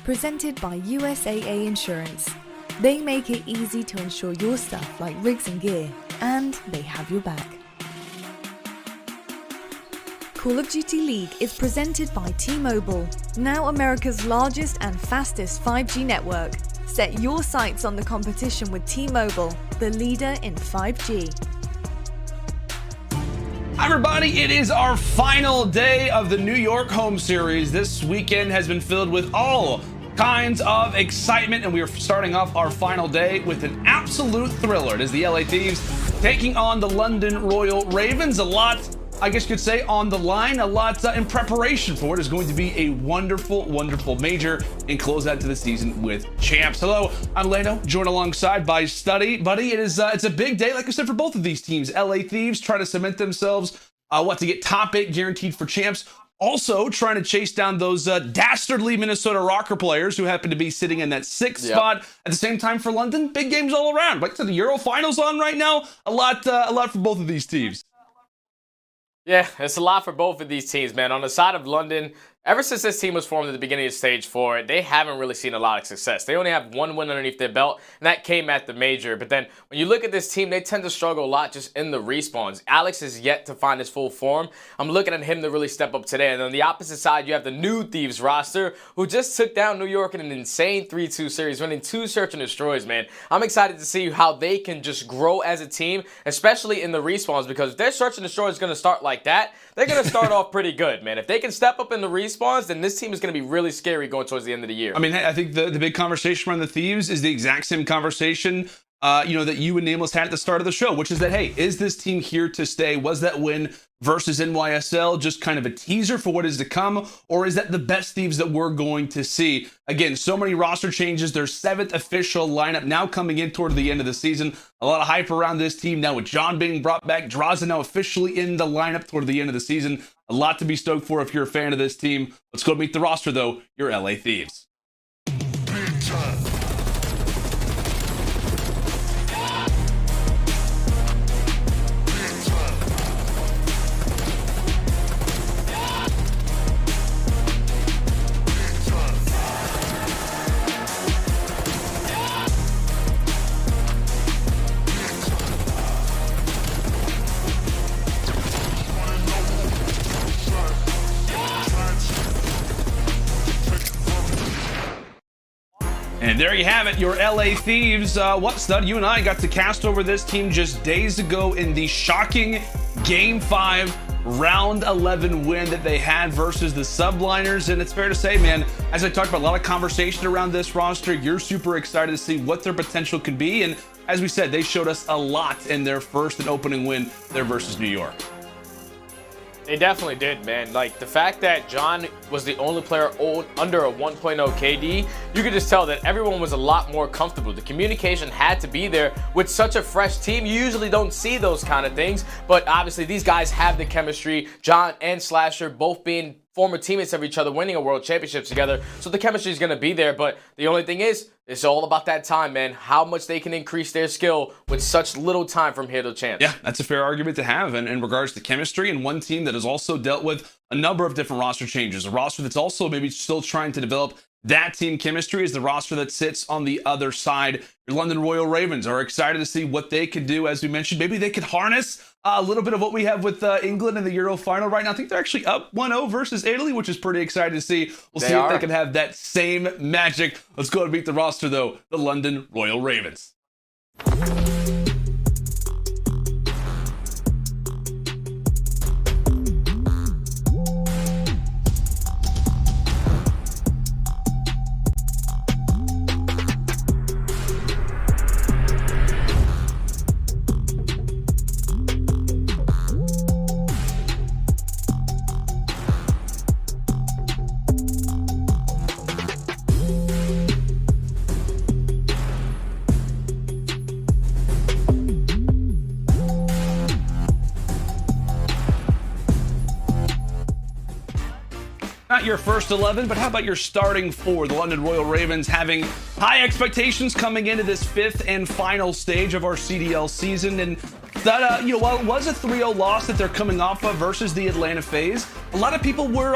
presented by USAA Insurance. They make it easy to insure your stuff like rigs and gear, and they have your back. Call of Duty League is presented by T-Mobile, now America's largest and fastest 5G network. Set your sights on the competition with T-Mobile, the leader in 5G. Hi everybody, it is our final day of the New York home series. This weekend has been filled with all kinds of excitement, and we are starting off our final day with an absolute thriller. It is the LA Thieves taking on the London Royal Ravens. A lot, I guess you could say, on the line, a lot in preparation for it. Is going to be a wonderful, wonderful major and close out to the season with champs. Hello, I'm Lando, joined alongside by Study. Buddy, it's a big day, like I said, for both of these teams. LA Thieves trying to cement themselves, to get top 8 guaranteed for champs. Also trying to chase down those dastardly Minnesota Røkkr players who happen to be sitting in that 6th spot. At the same time for London, big games all around. Like to the Euro finals on right now, a lot for both of these teams. Yeah, it's a lot for both of these teams, man. On the side of London, ever since this team was formed at the beginning of Stage 4, they haven't really seen a lot of success. They only have 1 win underneath their belt, and that came at the major. But then when you look at this team, they tend to struggle a lot just in the respawns. Alexx is yet to find his full form. I'm looking at him to really step up today. And on the opposite side, you have the new Thieves roster, who just took down New York in an insane 3-2 series, winning 2 search and destroys, man. I'm excited to see how they can just grow as a team, especially in the respawns, because if their search and destroy is going to start like that, they're going to start off pretty good, man. If they can step up in the respawns, then this team is going to be really scary going towards the end of the year. I mean, I think the big conversation around the Thieves is the exact same conversation that you and Nameless had at the start of the show, which is that, hey, is this team here to stay? Was that win versus NYSL just kind of a teaser for what is to come, or is that the best Thieves that we're going to see? Again, so many roster changes. Their 7th official lineup now coming in toward the end of the season. A lot of hype around this team now with John being brought back. Drazah now officially in the lineup toward the end of the season. A lot to be stoked for if you're a fan of this team. Let's go meet the roster, though. Your LA Thieves. And there you have it, your LA Thieves. What, Stud? You and I got to cast over this team just days ago in the shocking Game 5 Round 11 win that they had versus the Subliners. And it's fair to say, man, as I talked about, a lot of conversation around this roster. You're super excited to see what their potential could be. And as we said, they showed us a lot in their first and opening win there versus New York. They definitely did, man. Like, the fact that John was the only player under a 1.0 KD, you could just tell that everyone was a lot more comfortable. The communication had to be there with such a fresh team. You usually don't see those kind of things, but obviously these guys have the chemistry. John and Slasher both being former teammates of each other, winning a world championship together, so the chemistry is going to be there. But the only thing is, it's all about that time, man. How much they can increase their skill with such little time from here to champs. Yeah, that's a fair argument to have in regards to chemistry, and one team that has also dealt with a number of different roster changes. A roster that's also maybe still trying to develop that team chemistry is the roster that sits on the other side. Your London Royal Ravens are excited to see what they could do. As we mentioned, maybe they could harness a little bit of what we have with England in the Euro final right now. I think they're actually up 1-0 versus Italy, which is pretty exciting to see. We'll see if they can have that same magic. Let's go and beat the roster, though. The London Royal Ravens. Not your first 11, but how about your starting 4? The London Royal Ravens having high expectations coming into this 5th and final stage of our CDL season. And that, while it was a 3-0 loss that they're coming off of versus the Atlanta FaZe, a lot of people were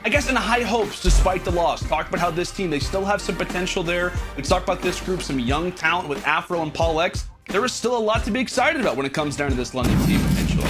I guess, in high hopes despite the loss. Talked about how this team, they still have some potential there. We talked about this group, some young talent with Afro and PaulEhx. There is still a lot to be excited about when it comes down to this London team potentially.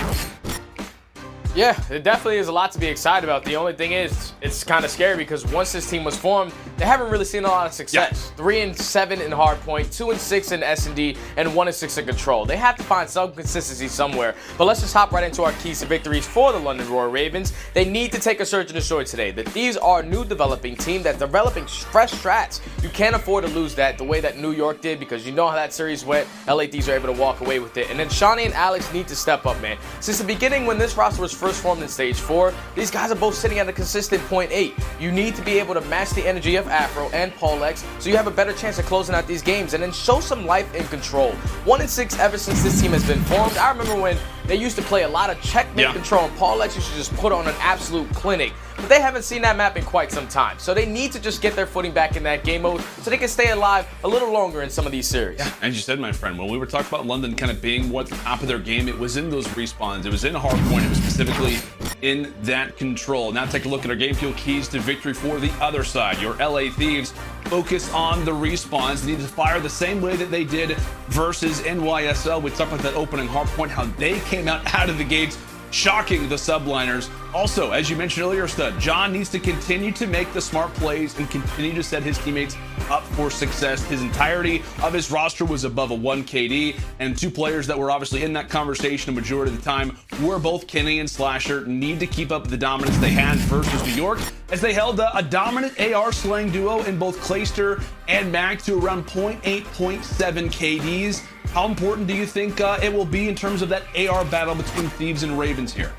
Yeah, it definitely is a lot to be excited about. The only thing is, it's kind of scary because once this team was formed, they haven't really seen a lot of success. 3-7 in hardpoint, 2-6 in S&D, and 1-6 in control. They have to find some consistency somewhere. But let's just hop right into our keys to victories for the London Roar Ravens. They need to take a search and destroy today. The Thieves are a new developing team that's developing fresh strats. You can't afford to lose that the way that New York did, because you know how that series went. LA Thieves are able to walk away with it. And then Seany and Alexx need to step up, man. Since the beginning, when this roster was first formed in Stage 4, these guys are both sitting at a consistent 0.8. You need to be able to match the energy of Afro and PaulEhx so you have a better chance of closing out these games, and then show some life and control. 1-6 ever since this team has been formed. I remember when they used to play a lot of checkmate control, and PaulEhx used to just put on an absolute clinic. But they haven't seen that map in quite some time. So they need to just get their footing back in that game mode so they can stay alive a little longer in some of these series. Yeah, as you said, my friend, when we were talking about London kind of being what the top of their game, it was in those respawns. It was in hardpoint. It was specifically in that control. Now take a look at our game fuel keys to victory for the other side. Your LA Thieves focus on the respawns. They need to fire the same way that they did versus NYSL. We talked about that opening hardpoint, how they came out of the gates shocking the Subliners. Also, as you mentioned earlier, Stud, John needs to continue to make the smart plays and continue to set his teammates up for success. His entirety of his roster was above a 1 KD, and two players that were obviously in that conversation a majority of the time were both Kenny and Slasher. Need to keep up the dominance they had versus New York, as they held a dominant AR slaying duo in both Clayster and Mack to around 0.8, 0.7 KDs. How important do you think it will be in terms of that AR battle between Thieves and Ravens here?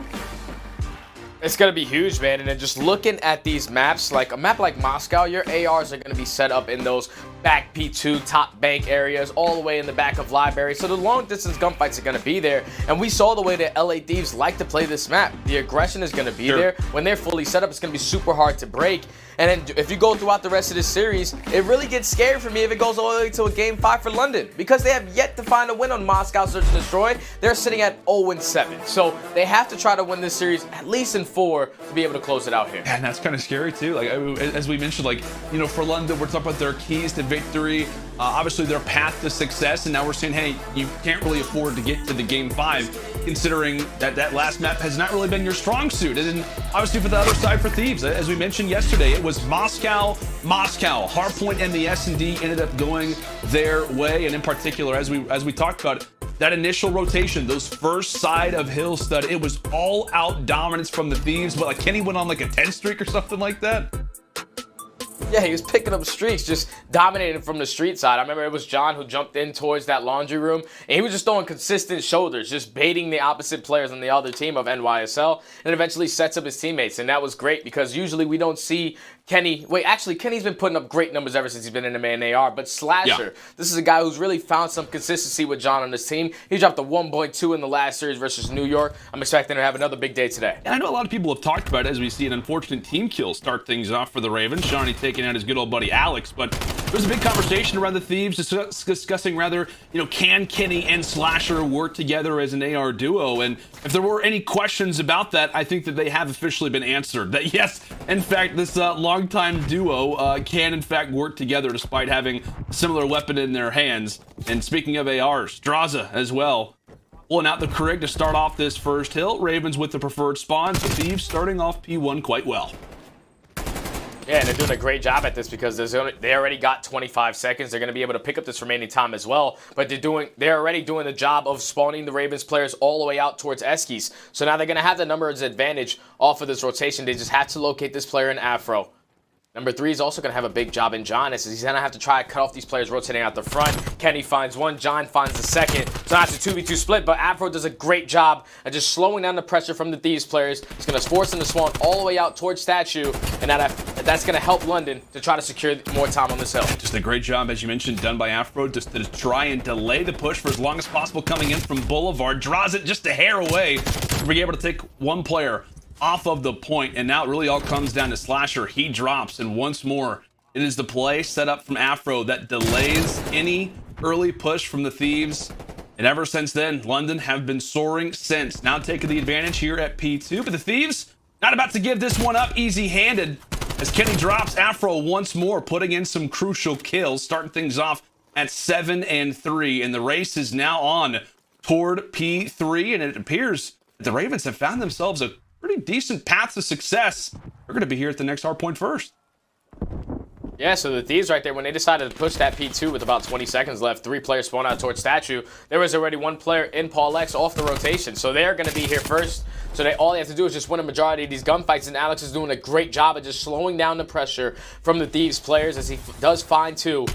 It's going to be huge, man. And then just looking at these maps, like a map like Moscow, your ARs are going to be set up in those back P2 top bank areas, all the way in the back of library. So the long distance gunfights are going to be there. And we saw the way that LA Thieves like to play this map. The aggression is going to be there. When they're fully set up, it's going to be super hard to break. And then if you go throughout the rest of this series, it really gets scary for me if it goes all the way to a game 5 for London, because they have yet to find a win on Moscow Search and Destroy. They're sitting at 0-7. So they have to try to win this series at least in 4 to be able to close it out here. And that's kind of scary too. Like, as we mentioned, like, you know, for London, we're talking about their keys to victory, obviously their path to success, and now we're saying, hey, you can't really afford to get to the game 5, considering that that last map has not really been your strong suit. And then obviously for the other side for Thieves, as we mentioned yesterday, it was Moscow. Hardpoint and the S&D ended up going their way, and in particular, as we talked about, that initial rotation, those first side of Hill, Stud, it was all out dominance from the Thieves. But like, Kenny went on like a 10 streak or something like that. Yeah, he was picking up streaks, just dominating from the street side. I remember it was John who jumped in towards that laundry room, and he was just throwing consistent shoulders, just baiting the opposite players on the other team of NYSL, and eventually sets up his teammates. And that was great, because usually we don't see Kenny. Wait, actually, Kenny's been putting up great numbers ever since he's been in the main AR. But Slasher, this is a guy who's really found some consistency with John on this team. He dropped a 1.2 in the last series versus New York. I'm expecting to have another big day today. And I know a lot of people have talked about it, as we see an unfortunate team kill start things off for the Ravens. Seany taking out his good old buddy Alexx. But there's a big conversation around the Thieves discussing rather, you know, can Kenny and Slasher work together as an AR duo? And if there were any questions about that, I think that they have officially been answered. That yes, in fact, this longtime duo can in fact work together despite having a similar weapon in their hands. And speaking of ARs, Drazah as well, pulling out the Krig to start off this first hill. Ravens with the preferred spawn, so Thieves starting off P1 quite well. Yeah, and they're doing a great job at this, because they already got 25 seconds. They're going to be able to pick up this remaining time as well. But they're already doing the job of spawning the Ravens players all the way out towards Eskies. So now they're going to have the numbers advantage off of this rotation. They just have to locate this player in Afro. Number 3 is also going to have a big job in John. He's going to have to try to cut off these players rotating out the front. Kenny finds one, John finds the second. So now it's a 2v2 split, but Afro does a great job at just slowing down the pressure from the Thieves players. He's going to force them to spawn all the way out towards Statue, and that's going to help London to try to secure more time on this hill. Just a great job, as you mentioned, done by Afro, just to try and delay the push for as long as possible coming in from Boulevard. Draws it just a hair away to be able to take one player off of the point, and now it really all comes down to Slasher. He drops, and once more, it is the play set up from Afro that delays any early push from the Thieves. And ever since then, London have been soaring since. Now taking the advantage here at P2, but the Thieves Not about to give this one up easy-handed as Kenny drops Afro once more, putting in some crucial kills, starting things off at 7-3, and the race is now on toward P3, and it appears that the Ravens have found themselves a pretty decent path to success. They're going to be here at the next hard point first. Yeah, so the Thieves right there, when they decided to push that P2 with about 20 seconds left, 3 players spawn out towards Statue. There was already 1 player in PaulEhx off the rotation, so they're going to be here first. So all they have to do is just win a majority of these gunfights, and Alexx is doing a great job of just slowing down the pressure from the Thieves players as he does find 2.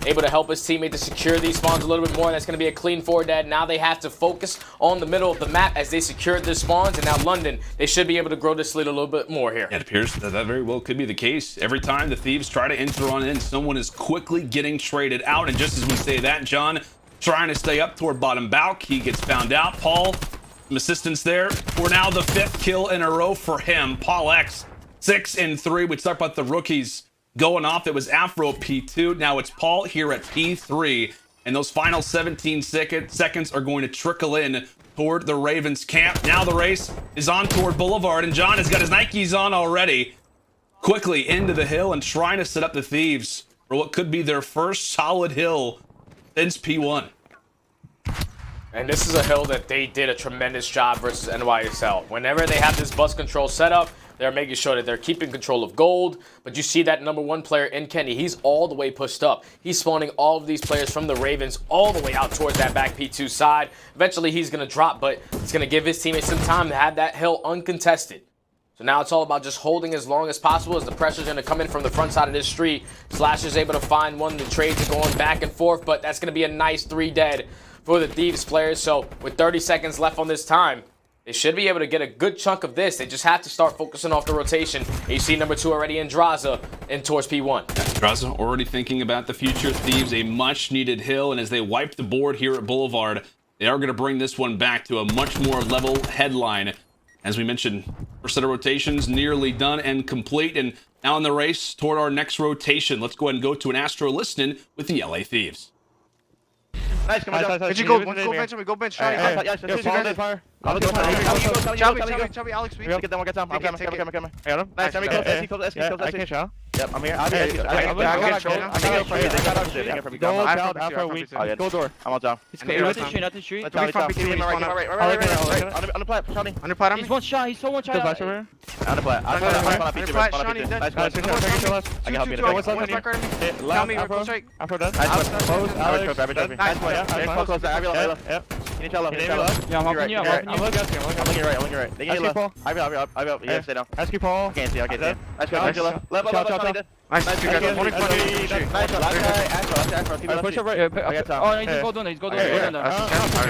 Able to help his teammate to secure these spawns a little bit more. That's going to be a clean 4 dead. Now they have to focus on the middle of the map as they secured their spawns. And now London, they should be able to grow this lead a little bit more here. It appears that very well could be the case. Every time the Thieves try to enter on in, someone is quickly getting traded out. And just as we say that, John trying to stay up toward bottom Bauk. He gets found out. Paul, some assistance there. For now, the 5th kill in a row for him. PaulEhx, 6-3. We talk about the rookies going off. It was Afro P2. Now it's Paul here at P3. And those final 17 seconds are going to trickle in toward the Ravens camp. Now the race is on toward Boulevard. And John has got his Nikes on already. Quickly into the hill and trying to set up the Thieves for what could be their first solid hill since P1. And this is a hill that they did a tremendous job versus NYSL. Whenever they have this bus control set up, they're making sure that they're keeping control of gold. But you see that #1 player in Kenny, he's all the way pushed up. He's spawning all of these players from the Ravens all the way out towards that back P2 side. Eventually he's going to drop, but it's going to give his teammates some time to have that hill uncontested. So now it's all about just holding as long as possible as the pressure's going to come in from the front side of this street. Slasher's able to find one. The trades are going back and forth, but that's going to be a nice 3 dead for the Thieves players. So with 30 seconds left on this time, they should be able to get a good chunk of this. They just have to start focusing off the rotation. And you see #2 already in Drazah in towards P1. Drazah already thinking about the future. Thieves, a much-needed hill. And as they wipe the board here at Boulevard, they are going to bring this one back to a much more level headline. As we mentioned, first set of rotations nearly done and complete. And now in the race toward our next rotation, let's go ahead and go to an Astro listening with the LA Thieves. Nice, come on. Did you go bench? We go bench. Chubby, Alex, we get them. I'm coming. I got him. Nice, I can show. Yep, I'm here. Go door. I'm on top. He's not the street. Right. On the plat, Shawnee. On the plat, he's 1 shot. He's so 1 shot. On the plat. Shawnee dead. I can help you. Tell me, go straight. Afro dead. Nice play. Can you tell up? Yeah, I'm helping you. I'm looking right. They get you left. I will. Yeah, stay down. Ask you, Paul. I can't see. Nice go, Angela. Left. Nice, you guys. Nice. Afro. Push up right. Oh, he's go down. Let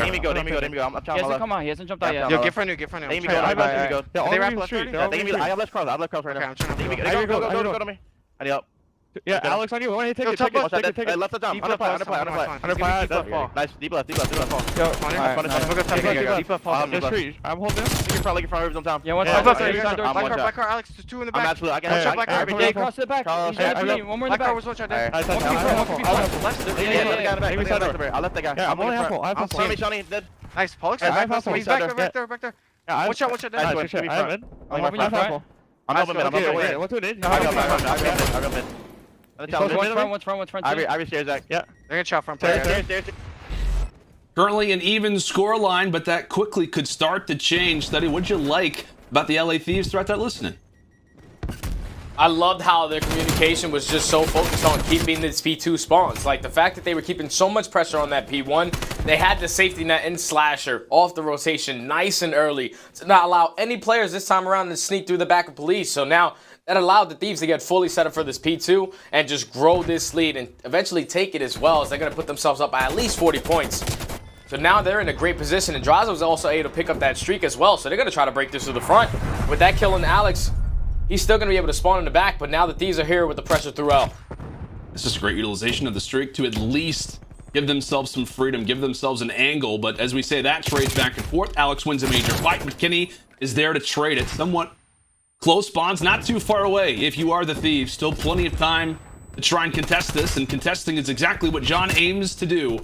me go. I'm He hasn't come on. He hasn't jumped out yet. Yo, get front new. Let me go. They wrap left 30? They give me. I have left cross right now. Go to me. I need help. Yeah, Alex on you. Why don't you take it? Take it. Left the jump. Under plat. Nice. Deep left. Yo, I'm holding him. You can probably get front on top. Yeah, one shot. Black car, Alex. There's 2 in the back. I'm absolutely. I can Black car. Yeah, cross to the back. He's dead. One more in the Black car back. was 1 shot Alright. dead. I left the guy. Yeah, I'm only half full. I'm full. Shawnee dead. Nice, PaulEhx. He's back there. Yeah, One shot dead. I'm What do it? I got mid. One's front. I stairs back. Yeah. They're gonna shot from player. Currently an even score line, but that quickly could start to change. Study, what'd you like about the LA Thieves throughout that listening? I loved how their communication was just so focused on keeping these P2 spawns. Like the fact that they were keeping so much pressure on that P1, they had the safety net in Slasher off the rotation nice and early to not allow any players this time around to sneak through the back of police. So now that allowed the Thieves to get fully set up for this P2 and just grow this lead and eventually take it as well, as they're going to put themselves up by at least 40 points. So now they're in a great position, and Drazah was also able to pick up that streak as well. So they're going to try to break this to the front. With that kill on Alexx, he's still going to be able to spawn in the back, but now the Thieves are here with the pressure throughout. This is a great utilization of the streak to at least give themselves some freedom, give themselves an angle. But as we say, that trades back and forth. Alexx wins a major fight. McKinney is there to trade it. Somewhat close spawns, not too far away if you are the Thieves. Still plenty of time to try and contest this, and contesting is exactly what John aims to do.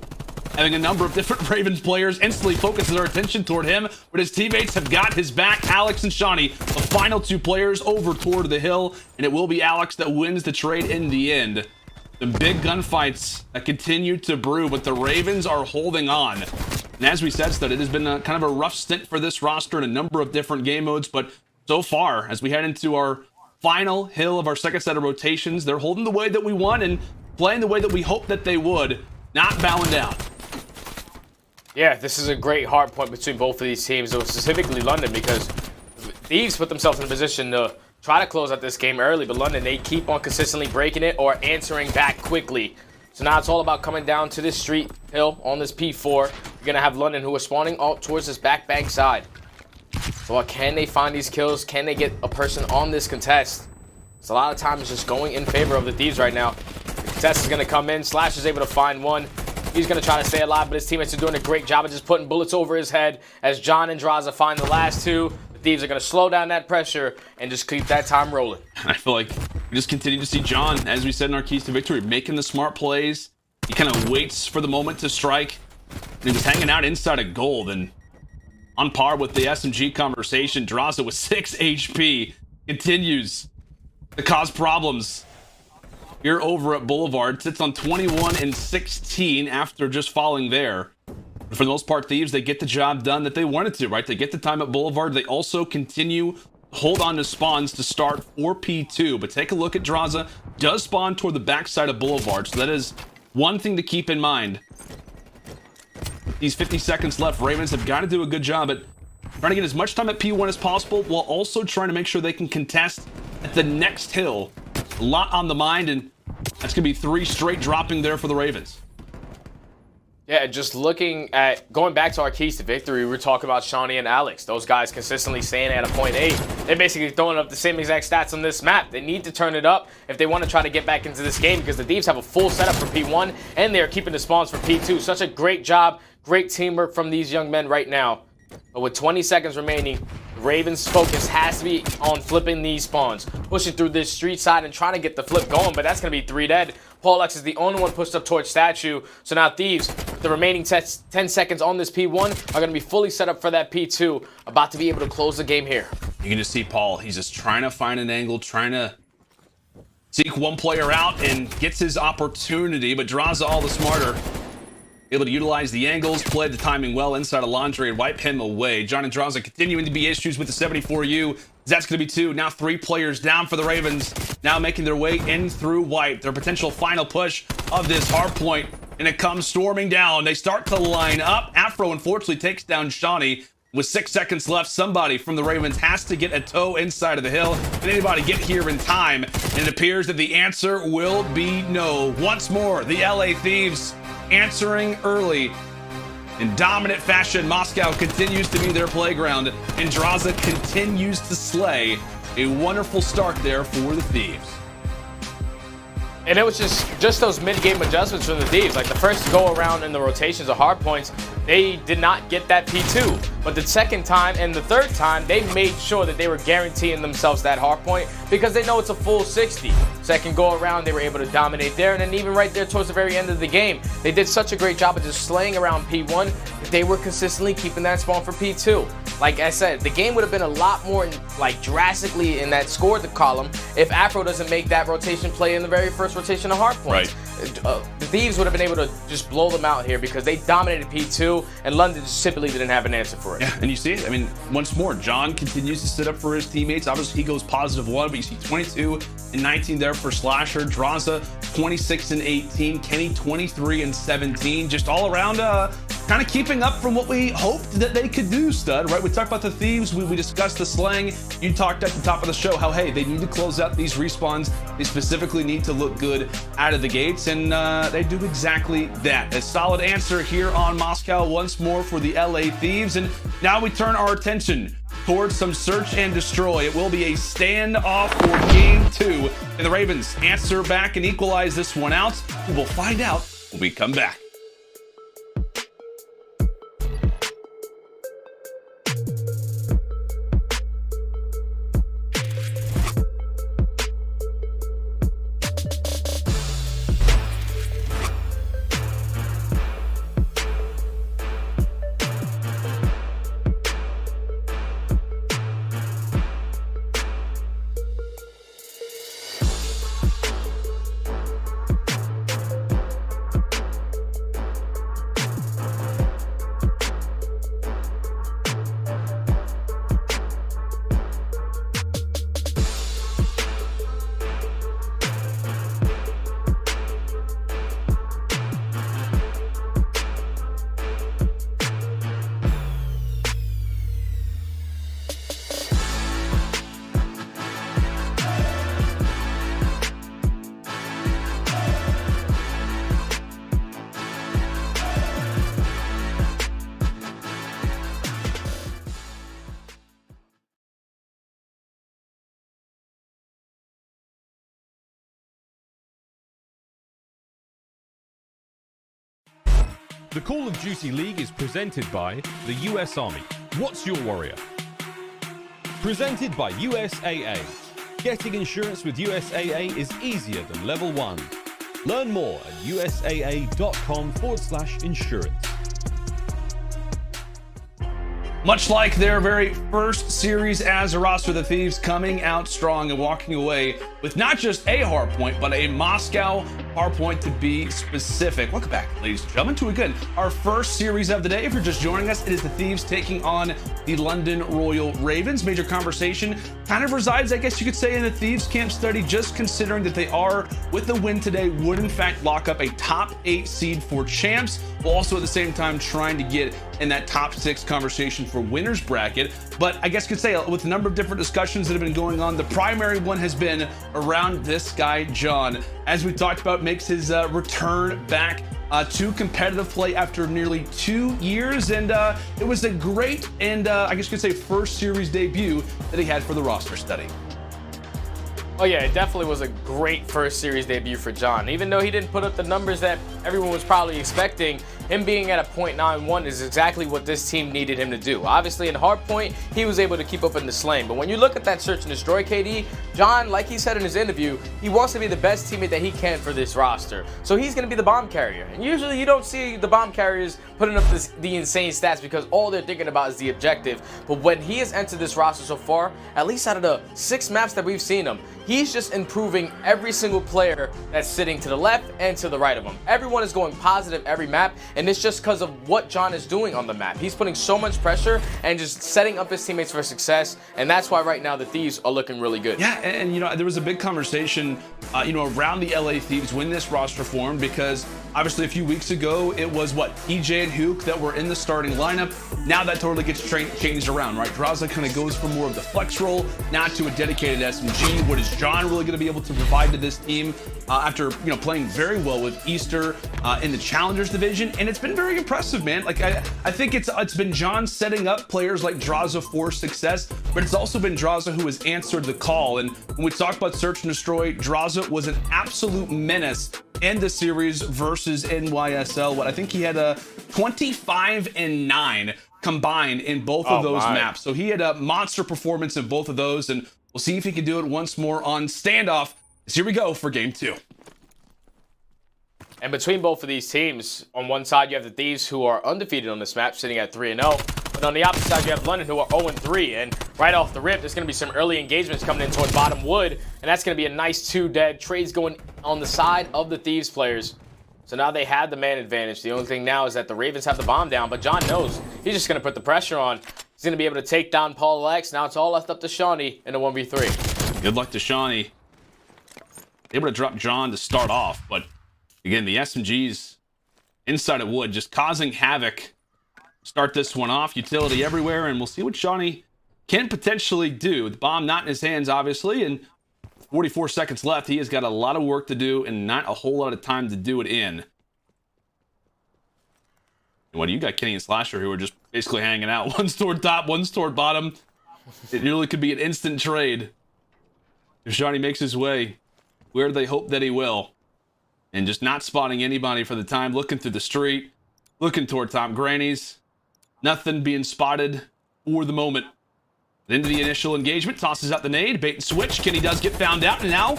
having a number of different Ravens players instantly focus their attention toward him, but his teammates have got his back. Alexx and Seany, the final 2 players over toward the hill, and it will be Alexx that wins the trade in the end. Some big gunfights that continue to brew, but the Ravens are holding on. And as we said, Stud, it has been kind of a rough stint for this roster in a number of different game modes, but so far, as we head into our final hill of our second set of rotations, they're holding the way that we want and playing the way that we hoped that they would, not bowing down. Yeah, this is a great hard point between both of these teams, though specifically London, because Thieves put themselves in a position to try to close out this game early, but London, they keep on consistently breaking it or answering back quickly. So now it's all about coming down to this street hill on this P4. You're going to have London, who are spawning out towards this back bank side. So can they find these kills? Can they get a person on this contest? It's a lot of times just going in favor of the Thieves right now. The contest is going to come in. Slash is able to find one. He's going to try to stay alive, but his teammates are doing a great job of just putting bullets over his head as John and Drazah find the last 2. The Thieves are going to slow down that pressure and just keep that time rolling. I feel like we just continue to see John, as we said in our keys to victory, making the smart plays. He kind of waits for the moment to strike. And he was hanging out inside of gold, and on par with the SMG conversation, Drazah with 6 HP continues to cause problems here over at Boulevard. Sits on 21 and 16 after just falling there. But for the most part, Thieves, they get the job done that they wanted to, right? They get the time at Boulevard. They also continue to hold on to spawns to start for P2. But take a look at Drazah. Does spawn toward the backside of Boulevard, so that is one thing to keep in mind. These 50 seconds left, Ravens have got to do a good job at trying to get as much time at P1 as possible, while also trying to make sure they can contest at the next hill. A lot on the mind, and that's going to be 3 straight dropping there for the Ravens. Yeah, just looking at, going back to our keys to victory, we were talking about Seany and Alexx. Those guys consistently staying at a .8. They're basically throwing up the same exact stats on this map. They need to turn it up if they want to try to get back into this game, because the Thieves have a full setup for P1, and they're keeping the spawns for P2. Such a great job, great teamwork from these young men right now. But with 20 seconds remaining, Ravens' focus has to be on flipping these spawns, pushing through this street side and trying to get the flip going, but that's going to be 3 dead. PaulEhx is the only one pushed up towards Statue, so now Thieves, with the remaining 10 seconds on this P1, are going to be fully set up for that P2, about to be able to close the game here. You can just see Paul, he's just trying to find an angle, trying to seek one player out, and gets his opportunity, but Drazah all the smarter. Able to utilize the angles, played the timing well inside of Laundry and wipe him away. John and Drazah continuing to be issues with the 74U. That's going to be 2. Now 3 players down for the Ravens. Now making their way in through white. Their potential final push of this hard point. And it comes storming down. They start to line up. Afro unfortunately takes down Seany. With 6 seconds left, somebody from the Ravens has to get a toe inside of the hill. Can anybody get here in time? And it appears that the answer will be no. Once more, the LA Thieves answering early. In dominant fashion, Moscow continues to be their playground, and Drazah continues to slay. A wonderful start there for the Thieves. And it was just those mid-game adjustments from the Thieves. Like the first go around in the rotations of hard points, they did not get that P2. But the second time and the third time, they made sure that they were guaranteeing themselves that hard point, because they know it's a full 60. Second go around, they were able to dominate there, and then even right there towards the very end of the game, they did such a great job of just slaying around P1 that they were consistently keeping that spawn for P2. Like I said, the game would have been a lot more like drastically in that score column if Afro doesn't make that rotation play in the very first rotation of hard points. Right. The Thieves would have been able to just blow them out here because they dominated P2, and London just simply didn't have an answer for it. Yeah, and you see it. I mean, once more, John continues to sit up for his teammates. Obviously, he goes +1, but you see 22 and 19 there for Slasher. Drazah 26 and 18. Kenny 23 and 17. Just all around, kind of keeping up from what we hoped that they could do, Stud. Right? We talked about the Thieves. We discussed the slang. You talked at the top of the show how, hey, they need to close out these respawns. They specifically need to look good out of the gates, and they do exactly that. A solid answer here on Moscow once more for the LA Thieves. And now we turn our attention towards some search and destroy. It will be a standoff for game 2, and the Ravens answer back and equalize this one out. We'll find out when we come back. The Call of Duty League is presented by the US Army. What's your warrior? Presented by USAA. Getting insurance with USAA is easier than level 1. Learn more at usaa.com/insurance. Much like their very first series as a roster, the Thieves coming out strong and walking away with not just a hardpoint, but a Moscow hardpoint to be specific. Welcome back, ladies and gentlemen, to again our first series of the day. If you're just joining us, it is the Thieves taking on the London Royal Ravens. Major conversation kind of resides, I guess you could say, in the Thieves camp study, just considering that they are, with the win today, would in fact lock up a top 8 seed for champs, while also at the same time trying to get in that top 6 conversation for winners bracket. But I guess you could say, with a number of different discussions that have been going on, the primary one has been around this guy, John. As we talked about, makes his return back to competitive play after nearly 2 years, and it was a great and I guess you could say first series debut that he had for the roster study. Oh yeah, it definitely was a great first series debut for John. Even though he didn't put up the numbers that everyone was probably expecting, him being at a .91 is exactly what this team needed him to do. Obviously in hardpoint, he was able to keep up in the slaying, but when you look at that search and destroy KD, John, like he said in his interview, he wants to be the best teammate that he can for this roster. So he's going to be the bomb carrier. And usually you don't see the bomb carriers putting up the insane stats because all they're thinking about is the objective. But when he has entered this roster so far, at least out of the 6 maps that we've seen him, he's just improving every single player that's sitting to the left and to the right of him. Everyone is going positive every map, and it's just because of what John is doing on the map. He's putting so much pressure and just setting up his teammates for success, and that's why right now the Thieves are looking really good. Yeah, and you know, there was a big conversation, you know, around the LA Thieves when this roster formed, because obviously a few weeks ago it was what, EJ and Hook that were in the starting lineup. Now that totally gets changed around, right? Drazah kind of goes from more of the flex role now to a dedicated SMG. What is John really going to be able to provide to this team after, you know, playing very well with Easter in the Challengers division? And it's been very impressive, man. Like I think it's been John setting up players like Drazah for success, but it's also been Drazah who has answered the call. And when we talk about search and destroy, Drazah was an absolute menace in the series versus NYSL. What I think he had a 25 and 9 combined in both of those maps. So he had a monster performance in both of those, and we'll see if he can do it once more on Standoff. So here we go for game 2. And between both of these teams, on one side you have the Thieves, who are undefeated on this map, sitting at 3-0. But on the opposite side you have London, who are 0-3. And right off the rip, there's going to be some early engagements coming in toward bottom wood. And that's going to be a nice 2 dead. Trades going on the side of the Thieves players. So now they had the man advantage. The only thing now is that the Ravens have the bomb down, but John knows he's just going to put the pressure on. He's going to be able to take down PaulEhx. Now it's all left up to Seany in a 1v3. Good luck to Seany. Able to drop John to start off, but again, the SMGs inside of wood just causing havoc. Start this one off, utility everywhere, and we'll see what Seany can potentially do. The bomb not in his hands, obviously, and 44 seconds left. He has got a lot of work to do and not a whole lot of time to do it in. And what do you got, Kenny and Slasher, who are just basically hanging out? One's toward top, one's toward bottom. It really could be an instant trade if Seany makes his way where they hope that he will. And just not spotting anybody for the time, looking through the street, looking toward top grannies. Nothing being spotted for the moment. Into the initial engagement, tosses out the nade, bait and switch. Kenny does get found out, and now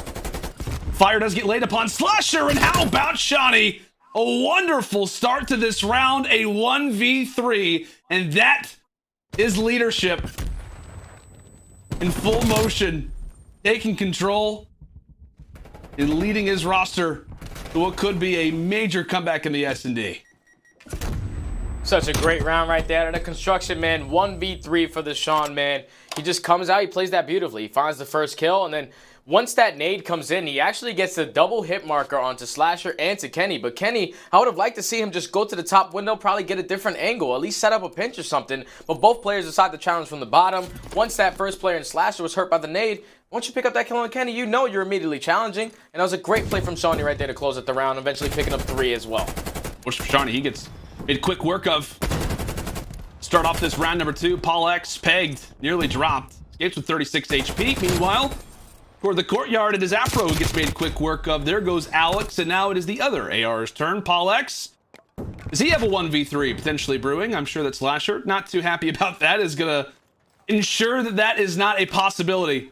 fire does get laid upon Slasher. And how about Seany? A wonderful start to this round, a 1v3, and that is leadership in full motion, taking control and leading his roster to what could be a major comeback in the S&D. Such a great round right there. And the construction, man, 1v3 for the Sean, man. He just comes out, he plays that beautifully. He finds the first kill, and then once that nade comes in, he actually gets a double hit marker onto Slasher and to Kenny. But Kenny, I would have liked to see him just go to the top window, probably get a different angle, at least set up a pinch or something. But both players decide to challenge from the bottom. Once that first player in Slasher was hurt by the nade, once you pick up that kill on Kenny, you know you're immediately challenging. And that was a great play from Seany right there to close out the round, eventually picking up 3 as well. Which for Seany, he gets made quick work of. Start off this round number 2. PaulEhx pegged, nearly dropped. Escapes with 36 HP. Meanwhile, toward the courtyard, it is Afro who gets made quick work of. There goes Alexx, and now it is the other AR's turn. PaulEhx Does he have a 1v3 potentially brewing? I'm sure that Slasher, not too happy about that, is going to ensure that that is not a possibility.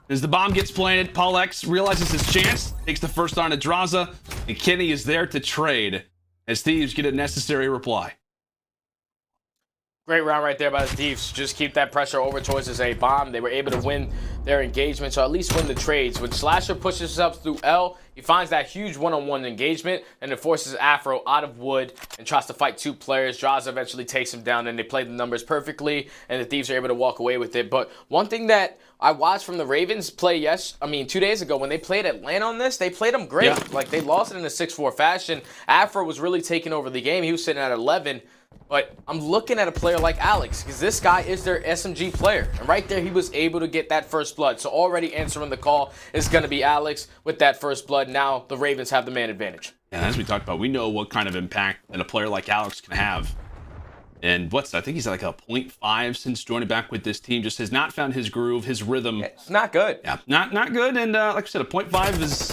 As the bomb gets planted, PaulEhx realizes his chance, takes the first on to Drazah, and Kenny is there to trade as Thieves get a necessary reply. Great round right there by the Thieves. Just keep that pressure over towards his A bomb. They were able to win their engagement, or at least win the trades. When Slasher pushes himself through L, he finds that huge one-on-one engagement, and it forces Afro out of wood and tries to fight 2 players. Drazah eventually takes him down, and they play the numbers perfectly, and the Thieves are able to walk away with it. But one thing that I watched from the Ravens play 2 days ago, when they played Atlanta on this, they played them great. Yeah. Like, they lost it in a 6-4 fashion. Afro was really taking over the game. He was sitting at 11. But I'm looking at a player like Alexx, because this guy is their SMG player. And right there, he was able to get that first blood. So already answering the call is going to be Alexx with that first blood. Now the Ravens have the man advantage. And as we talked about, we know what kind of impact that a player like Alexx can have. And I think he's at like a 0.5 since joining back with this team. Just has not found his groove, his rhythm. It's not good. Yeah, not good. And like I said, a 0.5 is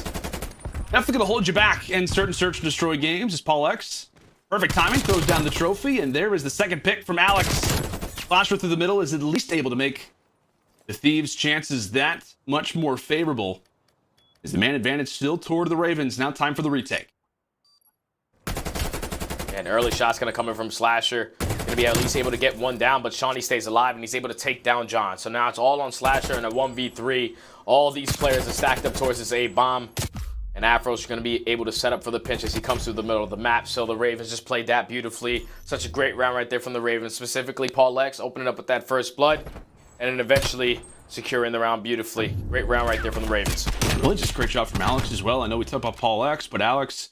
definitely going to hold you back in certain search and destroy games as PaulEhx. Perfect timing, throws down the trophy, and there is the second pick from Alexx. Flasher through the middle is at least able to make the Thieves' chances that much more favorable. Is the man advantage still toward the Ravens? Now time for the retake. And early shot's going to come in from Slasher. Going to be at least able to get one down, but Seany stays alive, and he's able to take down John. So now it's all on Slasher in a 1v3. All these players are stacked up towards this A-bomb. And Afro's going to be able to set up for the pinch as he comes through the middle of the map. So the Ravens just played that beautifully. Such a great round right there from the Ravens. Specifically, PaulEhx opening up with that first blood. And then eventually securing the round beautifully. Great round right there from the Ravens. Well, just great job from Alexx as well. I know we talked about PaulEhx, but Alexx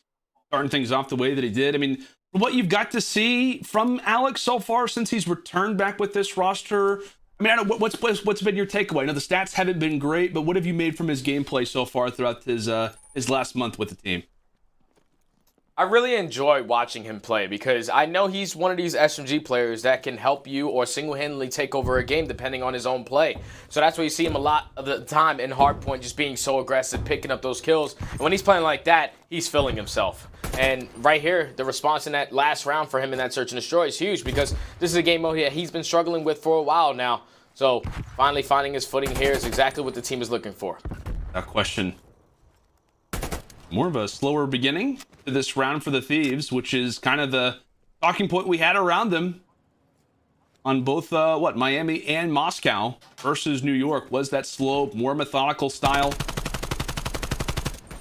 starting things off the way that he did. I mean, what you've got to see from Alexx so far since he's returned back with this roster, I mean, I don't know, what's been your takeaway? I know the stats haven't been great, but what have you made from his gameplay so far throughout his last month with the team? I really enjoy watching him play because I know he's one of these SMG players that can help you or single-handedly take over a game depending on his own play. So that's why you see him a lot of the time in hardpoint, just being so aggressive, picking up those kills. And when he's playing like that, he's feeling himself. And right here, the response in that last round for him in that search and destroy is huge because this is a game mode that he's been struggling with for a while now. So finally finding his footing here is exactly what the team is looking for. That question. More of a slower beginning to this round for the Thieves, which is kind of the talking point we had around them on both, Miami and Moscow versus New York. Was that slow, more methodical style?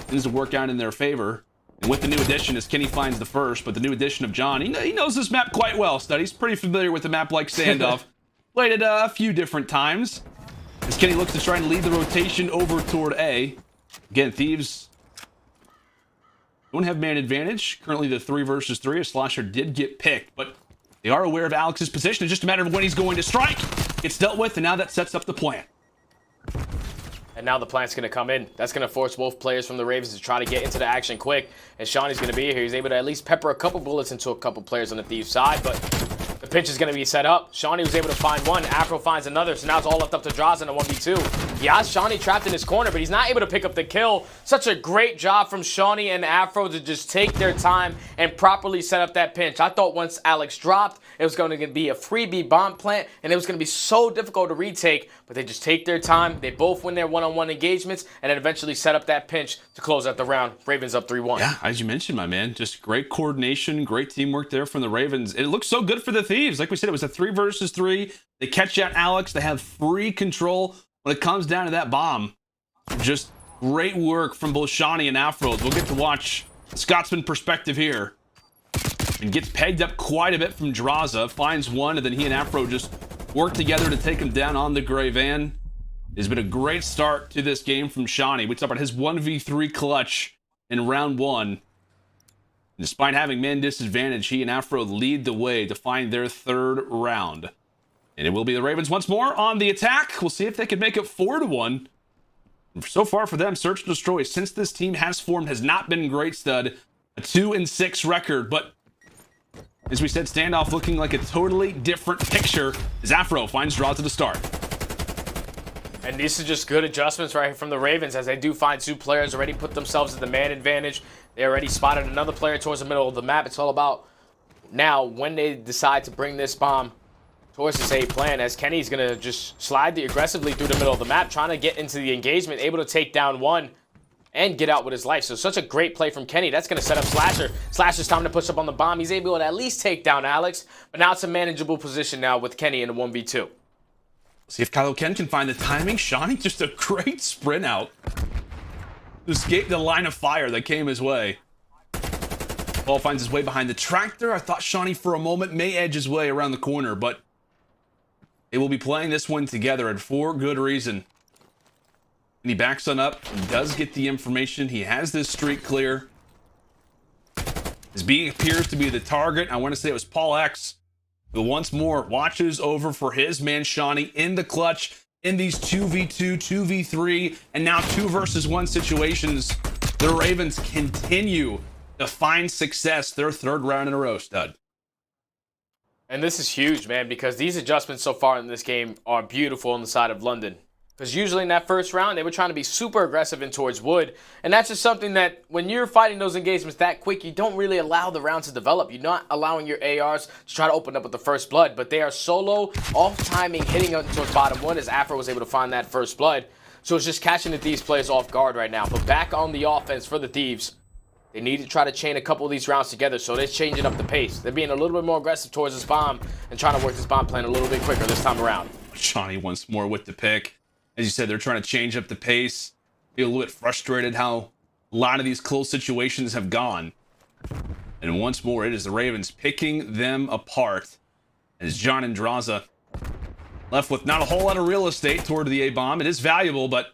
Things to work out in their favor. And with the new addition, as Kenny finds the first, but the new addition of John, he knows this map quite well, Stud. He's pretty familiar with the map like Standoff. Played it a few different times. As Kenny looks to try and lead the rotation over toward A. Again, Thieves don't have man advantage. Currently the 3 versus 3. A Slasher did get picked, but they are aware of Alexx's position. It's just a matter of when he's going to strike. Gets dealt with, and now that sets up the plan. And now the plant's going to come in. That's going to force both players from the Ravens to try to get into the action quick. And Seany's going to be here. He's able to at least pepper a couple bullets into a couple players on the Thieves side, but the pinch is going to be set up. Seany was able to find one. Afro finds another. So now it's all left up to Drazah in a 1v2. He has Seany trapped in his corner, but he's not able to pick up the kill. Such a great job from Seany and Afro to just take their time and properly set up that pinch. I thought once Alexx dropped, it was going to be a freebie bomb plant, and it was going to be so difficult to retake, but they just take their time. They both win their one-on-one engagements, and then eventually set up that pinch to close out the round. Ravens up 3-1. Yeah, as you mentioned, my man, just great coordination, great teamwork there from the Ravens. It looks so good for the Thieves. Like we said, it was a 3 versus 3. They catch out Alexx. They have free control when it comes down to that bomb. Just great work from both Seany and Afro. We'll get to watch the Scotsman perspective here. And gets pegged up quite a bit from Drazah. Finds one, and then he and Afro just work together to take him down on the gray van. It's been a great start to this game from Seany. We talked about his 1v3 clutch in round 1. And despite having man disadvantage, he and Afro lead the way to find their 3rd round. And it will be the Ravens once more on the attack. We'll see if they can make it 4-1. So far for them, search and destroy since this team has formed has not been great, Stud. A 2-6 record, but as we said, standoff looking like a totally different picture as Afro finds Drazah to start. And these are just good adjustments right from the Ravens as they do find 2 players, already put themselves at the man advantage. They already spotted another player towards the middle of the map. It's all about now when they decide to bring this bomb towards this A plan, as Kenny's going to just slide aggressively through the middle of the map, trying to get into the engagement, able to take down 1 and get out with his life. So such a great play from Kenny. That's going to set up Slasher. Slasher's time to push up on the bomb. He's able to at least take down Alexx, but now it's a manageable position now with Kenny in a 1v2. See if Kylo Ken can find the timing. Seany just a great sprint out to escape the line of fire that came his way. Paul finds his way behind the tractor. I thought Seany for a moment may edge his way around the corner, but they will be playing this one together and for good reason. And he backs on up. He does get the information. He has this streak clear. His B appears to be the target. I want to say it was PaulEhx, who once more watches over for his man Seany in the clutch in these 2v2, 2v3, and now 2 versus 1 situations. The Ravens continue to find success their 3rd round in a row, stud. And this is huge, man, because these adjustments so far in this game are beautiful on the side of London. Because usually in that first round, they were trying to be super aggressive in towards wood. And that's just something that when you're fighting those engagements that quick, you don't really allow the round to develop. You're not allowing your ARs to try to open up with the first blood. But they are solo, off timing, hitting up towards bottom 1 as Afro was able to find that first blood. So it's just catching the Thieves players off guard right now. But back on the offense for the Thieves, they need to try to chain a couple of these rounds together, so they're changing up the pace. They're being a little bit more aggressive towards this bomb and trying to work this bomb plan a little bit quicker this time around. Seany once more with the pick. As you said, they're trying to change up the pace. Be a little bit frustrated how a lot of these close situations have gone. And once more, it is the Ravens picking them apart. As John and Drazah left with not a whole lot of real estate toward the A-bomb. It is valuable, but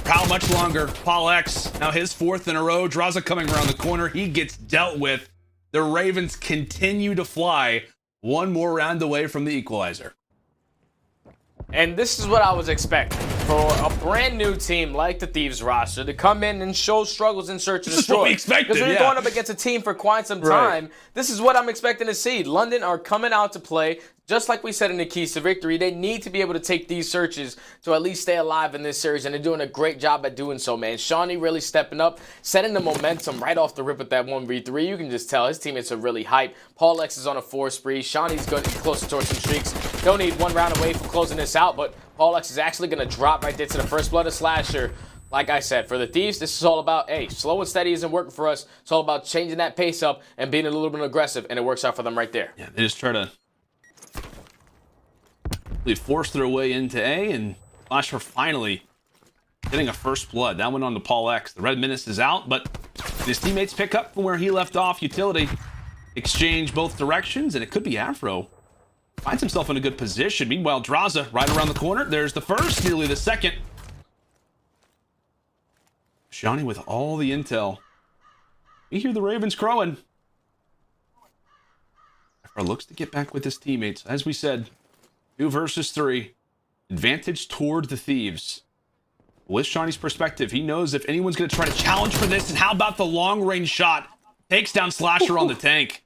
how much longer? PaulEhx, now his 4th in a row. Drazah coming around the corner. He gets dealt with. The Ravens continue to fly 1 more round away from the equalizer. And this is what I was expecting for a brand new team like the Thieves roster to come in and show struggles in search and destroy. This is what we expected, because when you're going up against a team for quite some time, this is what I'm expecting to see. London are coming out to play. Just like we said in the keys to victory, they need to be able to take these searches to at least stay alive in this series, and they're doing a great job at doing so, man. Seany really stepping up, setting the momentum right off the rip with that 1v3. You can just tell his teammates are really hyped. PaulEhx is on a 4 spree. Seany's going closer towards some streaks. They'll need 1 round away from closing this out, but PaulEhx is actually going to drop right there to the first blood of Slasher. Like I said, for the Thieves, this is all about, hey, slow and steady isn't working for us. It's all about changing that pace up and being a little bit aggressive, and it works out for them right there. Yeah, they just try to force their way into A, and Slasher finally getting a first blood. That went on to PaulEhx. The Red Menace is out, but his teammates pick up from where he left off. Utility exchange both directions, and it could be Afro. Finds himself in a good position. Meanwhile, Drazah right around the corner. There's the first, nearly the second. Seany with all the intel. We hear the Ravens crowing. Afro looks to get back with his teammates. As we said, 2 versus 3. Advantage toward the Thieves. With Seany's perspective, he knows if anyone's going to try to challenge for this, and how about the long-range shot? Takes down Slasher on the tank.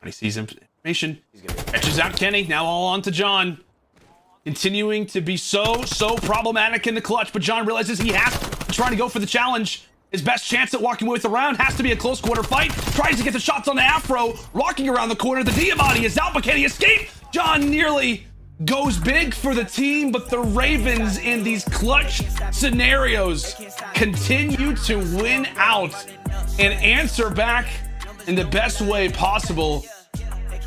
He sees information. Catches out Kenny. Now all on to John. Continuing to be so problematic in the clutch, but John realizes he has to try to go for the challenge. His best chance at walking away with the round has to be a close quarter fight. Tries to get the shots on the Afro. Rocking around the corner. The Diamante is out, but can he escape? John nearly goes big for the team, but the Ravens in these clutch scenarios continue to win out and answer back in the best way possible.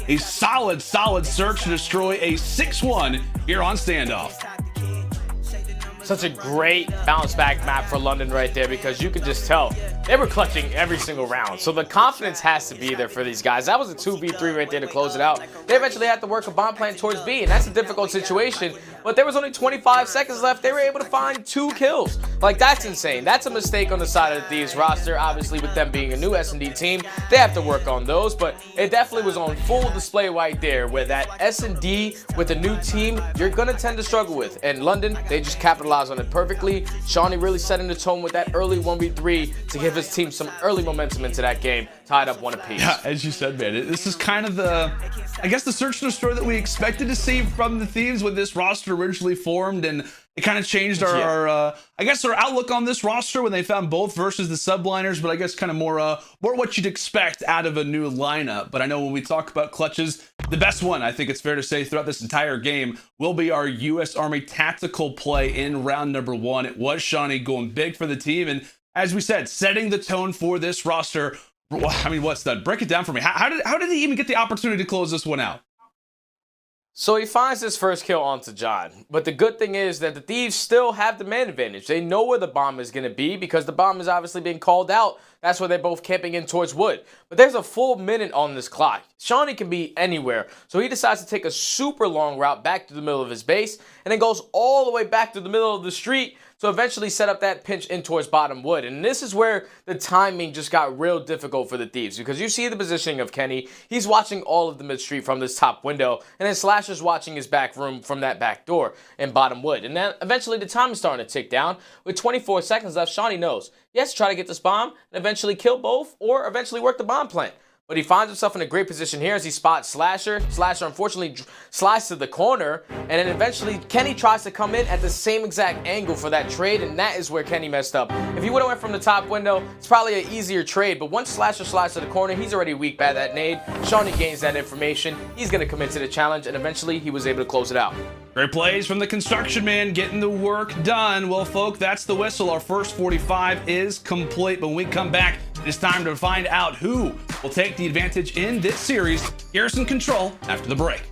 A solid search to destroy a 6-1 here on Standoff. Such a great bounce back map for London right there, because you could just tell they were clutching every single round. So the confidence has to be there for these guys. That was a 2v3 right there to close it out. They eventually had to work a bomb plan towards B, and that's a difficult situation. But there was only 25 seconds left. They were able to find 2 kills. Like, that's insane. That's a mistake on the side of the Thieves roster. Obviously, with them being a new S&D team, they have to work on those. But it definitely was on full display right there, where that S&D with a new team, you're going to tend to struggle with. And London, they just capitalized on it perfectly. Seany really setting the tone with that early 1v3 to give his team some early momentum into that game. tied up 1 apiece. Yeah, as you said, man, this is kind of the, I guess, the search and destroy that we expected to see from the Thieves when this roster originally formed, and it kind of changed our I guess, our outlook on this roster when they found both versus the Subliners, but I guess kind of more what you'd expect out of a new lineup. But I know when we talk about clutches, the best one, I think it's fair to say, throughout this entire game will be our U.S. Army tactical play in round number 1. It was Seany going big for the team, and as we said, setting the tone for this roster. I mean, what's that? Break it down for me. How did he even get the opportunity to close this one out? So he finds his first kill onto John, but the good thing is that the Thieves still have the man advantage. They know where the bomb is going to be because the bomb is obviously being called out. That's why they're both camping in towards wood. But there's a full minute on this clock. Seany can be anywhere, so he decides to take a super long route back to the middle of his base and then goes all the way back to the middle of the street to eventually set up that pinch in towards bottom wood. And this is where the timing just got real difficult for the Thieves, because you see the positioning of Kenny. He's watching all of the mid street from this top window, and then Slasher's watching his back room from that back door in bottom wood. And then eventually the time is starting to tick down. With 24 seconds left, Seany knows he has to try to get this bomb and eventually kill both, or eventually work the bomb plant. But he finds himself in a great position here as he spots Slasher. Slasher unfortunately slides to the corner, and then eventually Kenny tries to come in at the same exact angle for that trade, and that is where Kenny messed up. If he would have went from the top window, it's probably an easier trade, but once Slasher slides to the corner, he's already weak by that nade. Seany gains that information. He's going to commit to the challenge, and eventually he was able to close it out. Great plays from the construction man, getting the work done. Well, folk, that's the whistle. Our first 45 is complete. But when we come back, it's time to find out who will take the advantage in this series. Garrison Control after the break.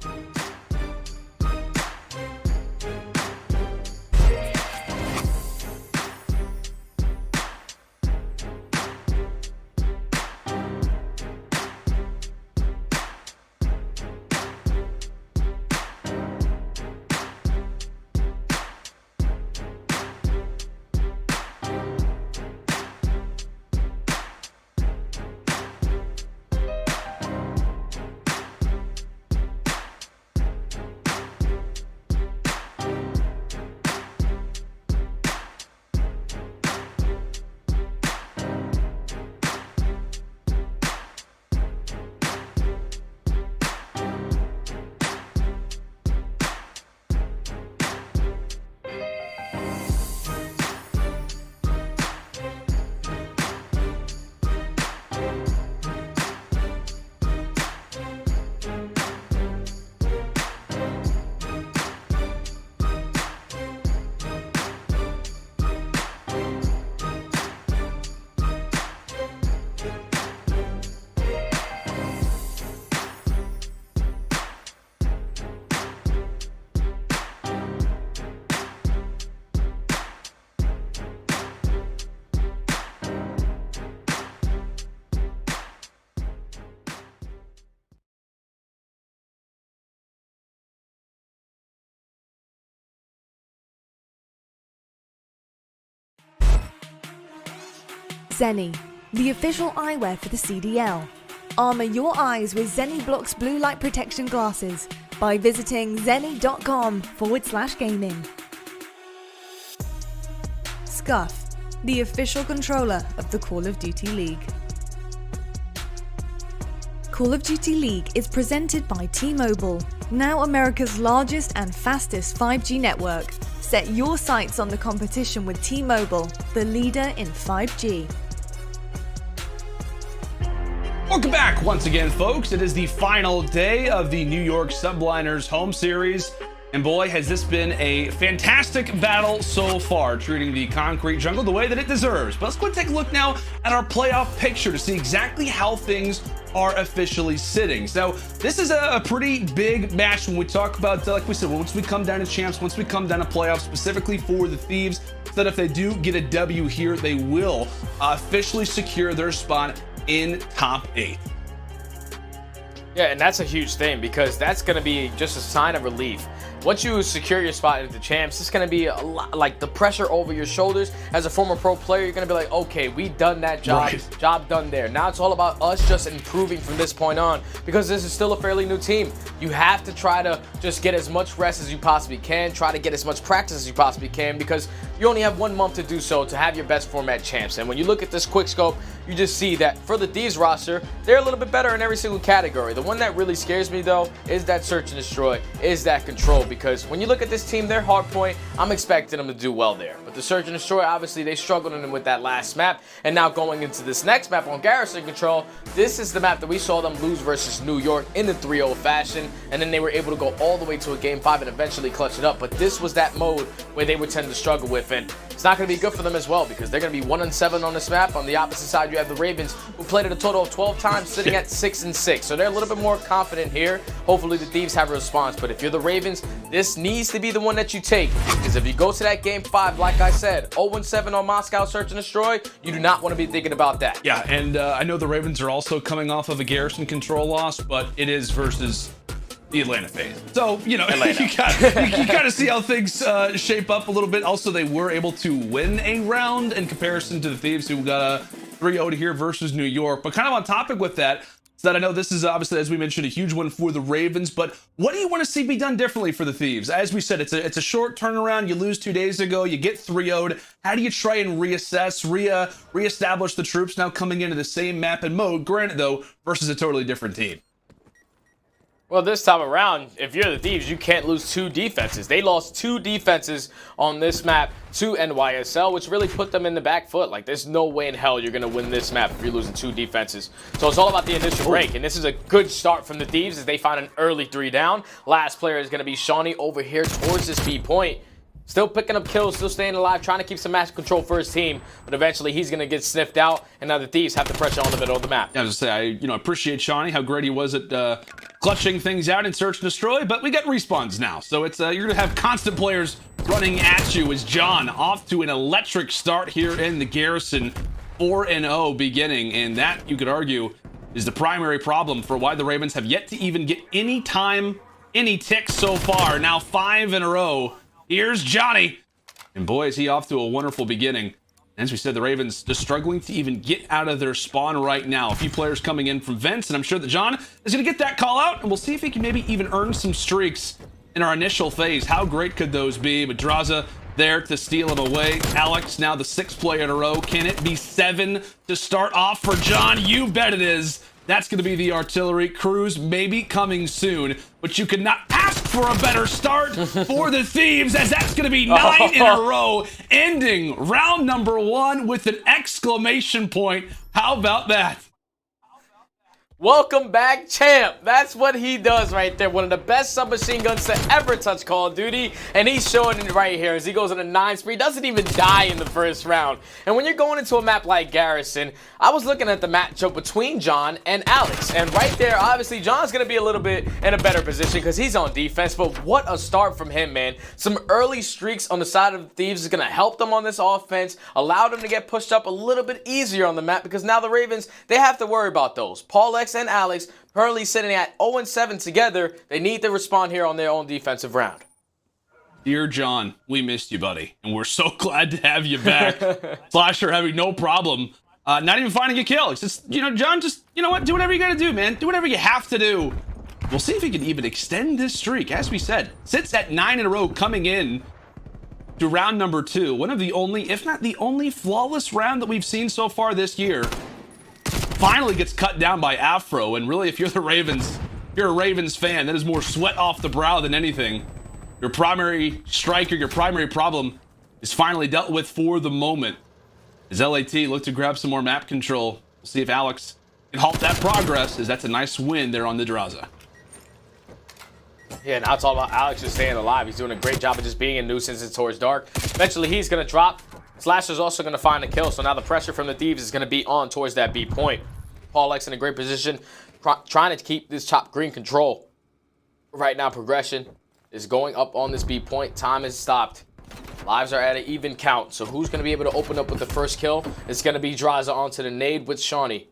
Seany, the official eyewear for the CDL. Armor your eyes with Seany Blocks blue light protection glasses by visiting seany.com/gaming. Scuff, the official controller of the Call of Duty League. Call of Duty League is presented by T-Mobile, now America's largest and fastest 5G network. Set your sights on the competition with T-Mobile, the leader in 5G. Welcome back once again, folks. It is the final day of the New York Subliners home series. And boy, has this been a fantastic battle so far, treating the concrete jungle the way that it deserves. But let's go and take a look now at our playoff picture to see exactly how things are officially sitting. So this is a pretty big match when we talk about, like we said, once we come down to champs, once we come down to playoffs, specifically for the Thieves, so that if they do get a W here, they will officially secure their spot in top 8. Yeah, and that's a huge thing because that's going to be just a sign of relief. Once you secure your spot into champs, it's going to be a lot, like the pressure over your shoulders. As a former pro player, you're going to be like, okay, we done that job, job done there. Now it's all about us just improving from this point on, because this is still a fairly new team. You have to try to just get as much rest as you possibly can, try to get as much practice as you possibly can, because you only have 1 month to do so to have your best format champs. And when you look at this quick scope, you just see that for the Thieves roster, they're a little bit better in every single category. The one that really scares me though is that search and destroy, is that control, because when you look at this team, their hard point, I'm expecting them to do well there. But the search and destroy, obviously they struggled in with that last map, and now going into this next map on Garrison Control, this is the map that we saw them lose versus New York in the 3-0 fashion, and then they were able to go all the way to a game 5 and eventually clutch it up. But this was that mode where they would tend to struggle with, and it's not going to be good for them as well, because they're going to be 1-7 on this map. On the opposite side, you have the Ravens, who played it a total of 12 times, sitting at 6-6. So they're a little bit more confident here. Hopefully the Thieves have a response, but if you're the Ravens, this needs to be the one that you take, because if you go to that game 5, like I said, 0-7 on Moscow search and destroy, you do not want to be thinking about that. Yeah, and I know the Ravens are also coming off of a Garrison Control loss, but it is versus the Atlanta FaZe. So, you know, you kind of see how things shape up a little bit. Also, they were able to win a round in comparison to the Thieves, who got a 3-0 here versus New York. But kind of on topic with that, so that I know this is obviously, as we mentioned, a huge one for the Ravens, but what do you want to see be done differently for the Thieves? As we said, it's a short turnaround. You lose 2 days ago, you get 3-0'd. How do you try and reassess, reestablish the troops now coming into the same map and mode, granted though, versus a totally different team? Well, this time around, if you're the Thieves, you can't lose 2 defenses. They lost 2 defenses on this map to NYSL, which really put them in the back foot. Like, there's no way in hell you're going to win this map if you're losing 2 defenses. So it's all about the initial break, and this is a good start from the Thieves as they find an early 3 down. Last player is going to be Seany over here towards this B point. Still picking up kills, still staying alive, trying to keep some match control for his team, but eventually he's going to get sniffed out, and now the Thieves have the pressure on the middle of the map. I was to say, I appreciate Seany, how great he was at clutching things out in search and destroy, but we got respawns now, so it's you're going to have constant players running at you. As John off to an electric start here in the Garrison, 4-0 beginning, and that, you could argue, is the primary problem for why the Ravens have yet to even get any time, any ticks so far. Now 5 in a row. Here's Johnny, and boy, is he off to a wonderful beginning. As we said, the Ravens just struggling to even get out of their spawn right now. A few players coming in from vents, and I'm sure that John is going to get that call out, and we'll see if he can maybe even earn some streaks in our initial phase. How great could those be? But Drazah there to steal him away. Alexx now the 6th play in a row. Can it be 7 to start off for John? You bet it is. That's going to be the artillery. Crews maybe coming soon, but you could not ask for a better start for the Thieves, as that's going to be 9 in a row, ending round number 1 with an exclamation point. How about that? Welcome back, champ. That's what he does right there. One of the best submachine guns to ever touch Call of Duty. And he's showing it right here as he goes on a 9 spree. Doesn't even die in the first round. And when you're going into a map like Garrison, I was looking at the matchup between John and Alexx. And right there, obviously, John's going to be a little bit in a better position because he's on defense. But what a start from him, man. Some early streaks on the side of the Thieves is going to help them on this offense. Allow them to get pushed up a little bit easier on the map because now the Ravens, they have to worry about those. PaulEhx and Alexx currently sitting at 0-7 together. They need to respond here on their own defensive round. Dear John, we missed you, buddy, and we're so glad to have you back. Slasher having no problem, not even finding a kill. It's just, John, just, you know what? Do whatever you got to do, man. Do whatever you have to do. We'll see if he can even extend this streak. As we said, sits at 9 in a row coming in to round number 2. One of the only, if not the only, flawless round that we've seen so far this year. Finally gets cut down by Afro, and really, if you're the Ravens, if you're a Ravens fan, that is more sweat off the brow than anything. Your primary striker, your primary problem is finally dealt with for the moment. As LAT look to grab some more map control, we'll see if Alexx can halt that progress, as that's a nice win there on the Drazah. Yeah, now it's all about Alexx just staying alive. He's doing a great job of just being a nuisance towards dark. Eventually, he's going to drop. Slasher's also going to find a kill, so now the pressure from the Thieves is going to be on towards that B point. PaulEhx in a great position, trying to keep this top green control. Right now, progression is going up on this B point. Time is stopped. Lives are at an even count, so who's going to be able to open up with the first kill? It's going to be Drazah onto the nade with Seany.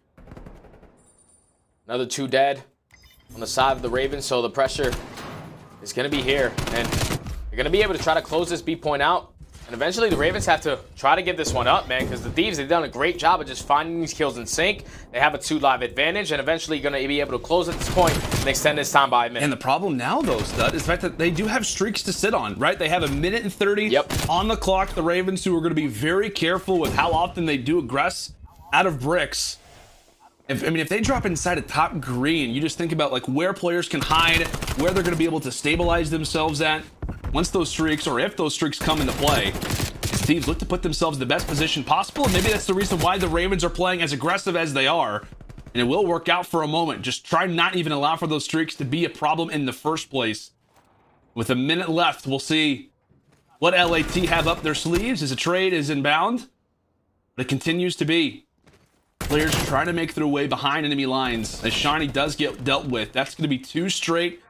Another 2 dead on the side of the Ravens, so the pressure is going to be here. And you're going to be able to try to close this B point out. And eventually the Ravens have to try to give this one up, man, because the Thieves, they've done a great job of just finding these kills in sync. They have a 2 live advantage, and eventually going to be able to close at this point and extend this time by a minute. And the problem now, though, Stud, is the fact that they do have streaks to sit on, right? They have a minute and 30 on the clock. The Ravens, who are going to be very careful with how often they do aggress out of bricks. If they drop inside a top green, you just think about like where players can hide, where they're going to be able to stabilize themselves at. Once those streaks, or if those streaks come into play, the Thieves look to put themselves in the best position possible. And maybe that's the reason why the Ravens are playing as aggressive as they are. And it will work out for a moment. Just try not even allow for those streaks to be a problem in the first place. With a minute left, we'll see what LAT have up their sleeves as a trade is inbound. But it continues to be players trying to make their way behind enemy lines. As Seany does get dealt with, that's going to be 2 straight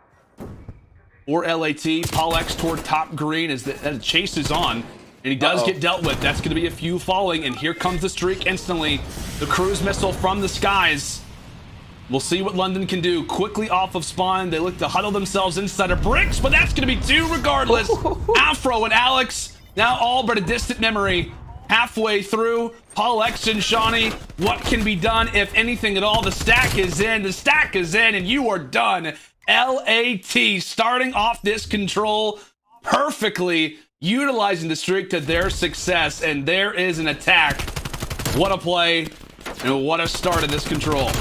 for LAT. PaulEhx toward top green as the chase is on. And he does get dealt with. That's going to be a few falling. And here comes the streak instantly. The cruise missile from the skies. We'll see what London can do. Quickly off of spawn. They look to huddle themselves inside of bricks, but that's going to be 2 regardless. Afro and Alexx, now all but a distant memory. Halfway through, PaulEhx and Seany, what can be done if anything at all? The stack is in. The stack is in, and you are done. LAT starting off this control perfectly, utilizing the streak to their success, and there is an attack. What a play, and what a start of this control.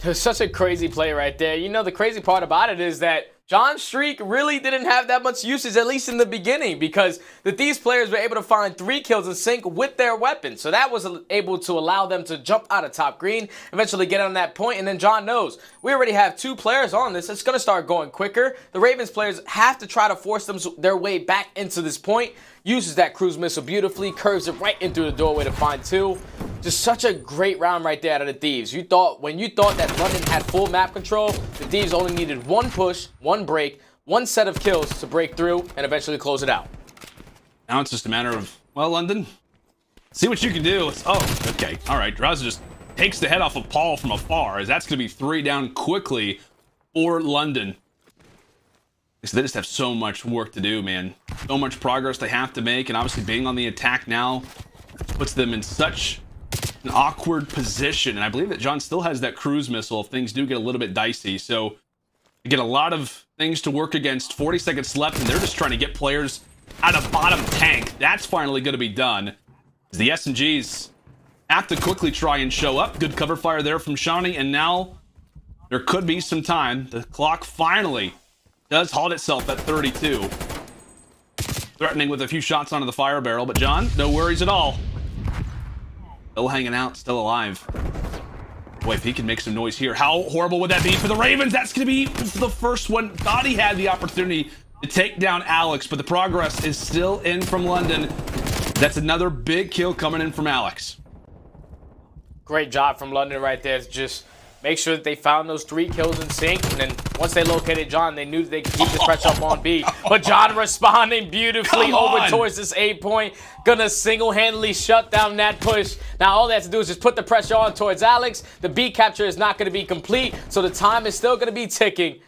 There's such a crazy play right there. You know, the crazy part about it is that John's streak really didn't have that much usage, at least in the beginning, because these players were able to find 3 kills in sync with their weapons. So that was able to allow them to jump out of top green, eventually get on that point, and then John knows we already have 2 players on this. It's going to start going quicker. The Ravens players have to try to force their way back into this point. Uses that cruise missile beautifully, curves it right into the doorway to find 2. Just such a great round right there out of the Thieves. When you thought that London had full map control, the Thieves only needed 1 push, 1 break, 1 set of kills to break through and eventually close it out. Now it's just a matter of, well, London, see what you can do. Oh, okay. All right. Drazah just takes the head off of Paul from afar, as that's going to be 3 down quickly for London. So they just have so much work to do, man. So much progress they have to make, and obviously being on the attack now puts them in such an awkward position. And I believe that John still has that cruise missile if things do get a little bit dicey. So you get a lot of things to work against. 40 seconds left, and they're just trying to get players out of bottom tank. That's finally going to be done. The SMGs have to quickly try and show up. Good cover fire there from Seany, and now there could be some time. The clock finally does halt itself at 32. Threatening with a few shots onto the fire barrel, but John, no worries at all. Still hanging out, still alive. Boy, if he can make some noise here, how horrible would that be for the Ravens? That's going to be the first one. Thought he had the opportunity to take down Alexx, but the progress is still in from London. That's another big kill coming in from Alexx. Great job from London right there. Just make sure that they found those 3 kills in sync, and then once they located John, they knew that they could keep the pressure up on B. But John responding beautifully over towards this A point. Gonna single-handedly shut down that push. Now all they have to do is just put the pressure on towards Alexx. The B capture is not gonna be complete, so the time is still gonna be ticking.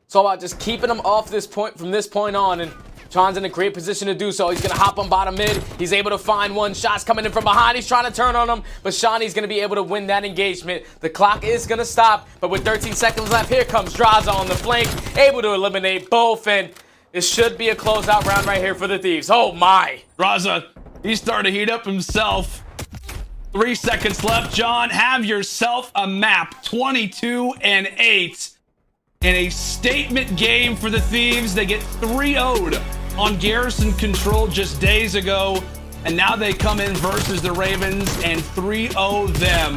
It's all about just keeping them off this point from this point on, and John's in a great position to do so. He's going to hop on bottom mid. He's able to find 1. Shots coming in from behind. He's trying to turn on him, but Seany's going to be able to win that engagement. The clock is going to stop, but with 13 seconds left, here comes Drazah on the flank, able to eliminate both, and this should be a closeout round right here for the Thieves. Oh my! Drazah, he's starting to heat up himself. 3 seconds left. John, have yourself a map. 22-8. In a statement game for the Thieves. They get 3-0'd on Garrison Control just days ago, and now they come in versus the Ravens and 3-0 them.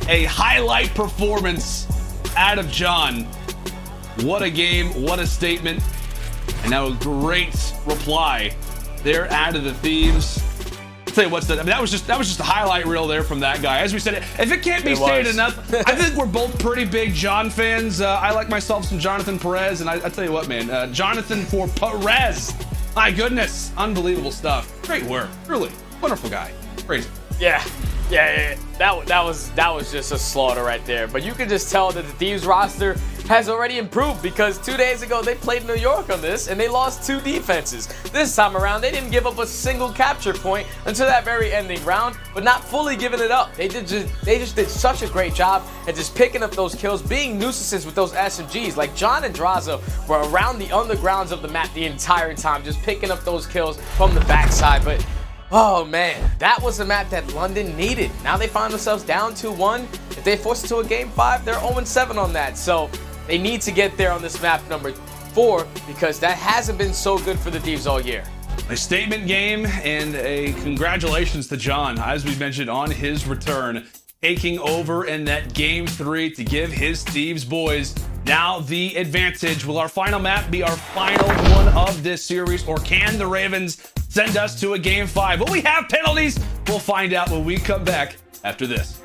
A highlight performance out of John. What a game, what a statement, and now a great reply there out of the Thieves. I'll tell you what's that. I mean, that was just a highlight reel there from that guy. As we said, if it can't be stated enough, I think we're both pretty big John fans. I like myself some Jonathan Perez, and I tell you what, man, Jonathan for Perez. My goodness, unbelievable stuff. Great work, really wonderful guy. Crazy. Yeah. That was just a slaughter right there. But you can just tell that the Thieves roster has already improved, because 2 days ago they played New York on this and they lost 2 defenses. This time around they didn't give up a single capture point until that very ending round, but not fully giving it up. They just did such a great job at just picking up those kills, being nuisances with those SMGs. Like John and Drazah were around the undergrounds of the map the entire time, just picking up those kills from the backside. But oh man, that was a map that London needed. Now they find themselves down 2-1. If they force it to a game 5, they're 0-7 on that. So they need to get there on this map number 4, because that hasn't been so good for the Thieves all year. A statement game and a congratulations to John, as we mentioned, on his return, taking over in that game 3 to give his Thieves boys now the advantage. Will our final map be our final one of this series, or can the Ravens send us to a game 5? Will we have penalties? We'll find out when we come back after this.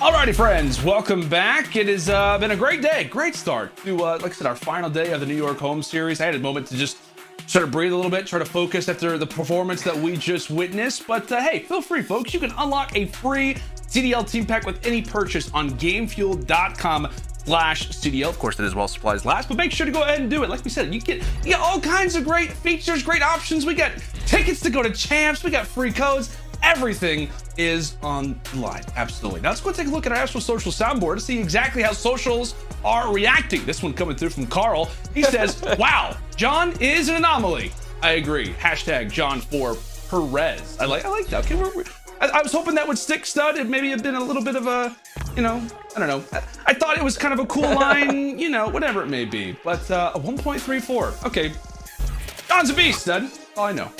Alrighty, friends, welcome back. It has been a great day, great start to, like I said, our final day of the New York home series. I had a moment to just sort of breathe a little bit, try to focus after the performance that we just witnessed. But hey, feel free, folks. You can unlock a free CDL team pack with any purchase on GameFuel.com/CDL. Of course, that is while supplies last, but make sure to go ahead and do it. Like we said, you get all kinds of great features, great options. We got tickets to go to champs. We got free codes. Everything is on the line. Absolutely. Now let's go take a look at our actual social soundboard to see exactly how socials are reacting. This one coming through from Carl. He says, wow, John is an anomaly. I agree. Hashtag John for Perez. I like that. Okay, I was hoping that would stick, Stud. It maybe have been a little bit of a, I don't know. I thought it was kind of a cool line, whatever it may be. But a 1.34. Okay. John's a beast, Stud. All I know.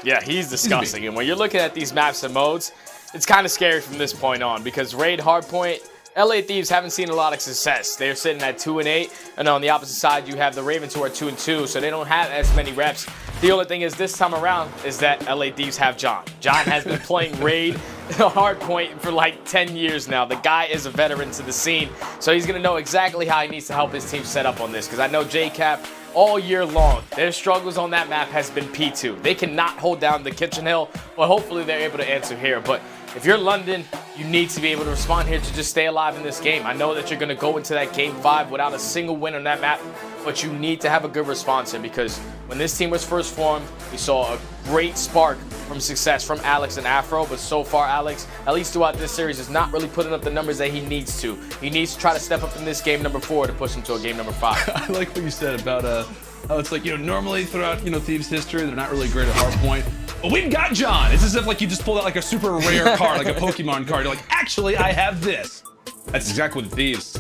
Yeah, he's disgusting. And when you're looking at these maps and modes, it's kind of scary from this point on, because Raid Hardpoint, LA Thieves haven't seen a lot of success. They're sitting at 2-8, and on the opposite side, you have the Ravens who are 2-2, so they don't have as many reps. The only thing is this time around is that LA Thieves have John. John has been playing Raid Hardpoint for like 10 years now. The guy is a veteran to the scene, so he's going to know exactly how he needs to help his team set up on this, because I know JCap all year long. Their struggles on that map has been P2. They cannot hold down the kitchen hill, but hopefully they're able to answer here. But if you're London, you need to be able to respond here to just stay alive in this game. I know that you're going to go into that game 5 without a single win on that map, but you need to have a good response here, because when this team was first formed, we saw a great spark from success from Alexx and Afro, but so far Alexx, at least throughout this series, is not really putting up the numbers that he needs to. He needs to try to step up in this game number 4 to push him to a game number 5. I like what you said about how it's like, normally throughout Thieves history, they're not really great at hardpoint. But we've got John. It's as if like you just pulled out like a super rare card, like a Pokemon card. You're like, actually, I have this. That's exactly what the Thieves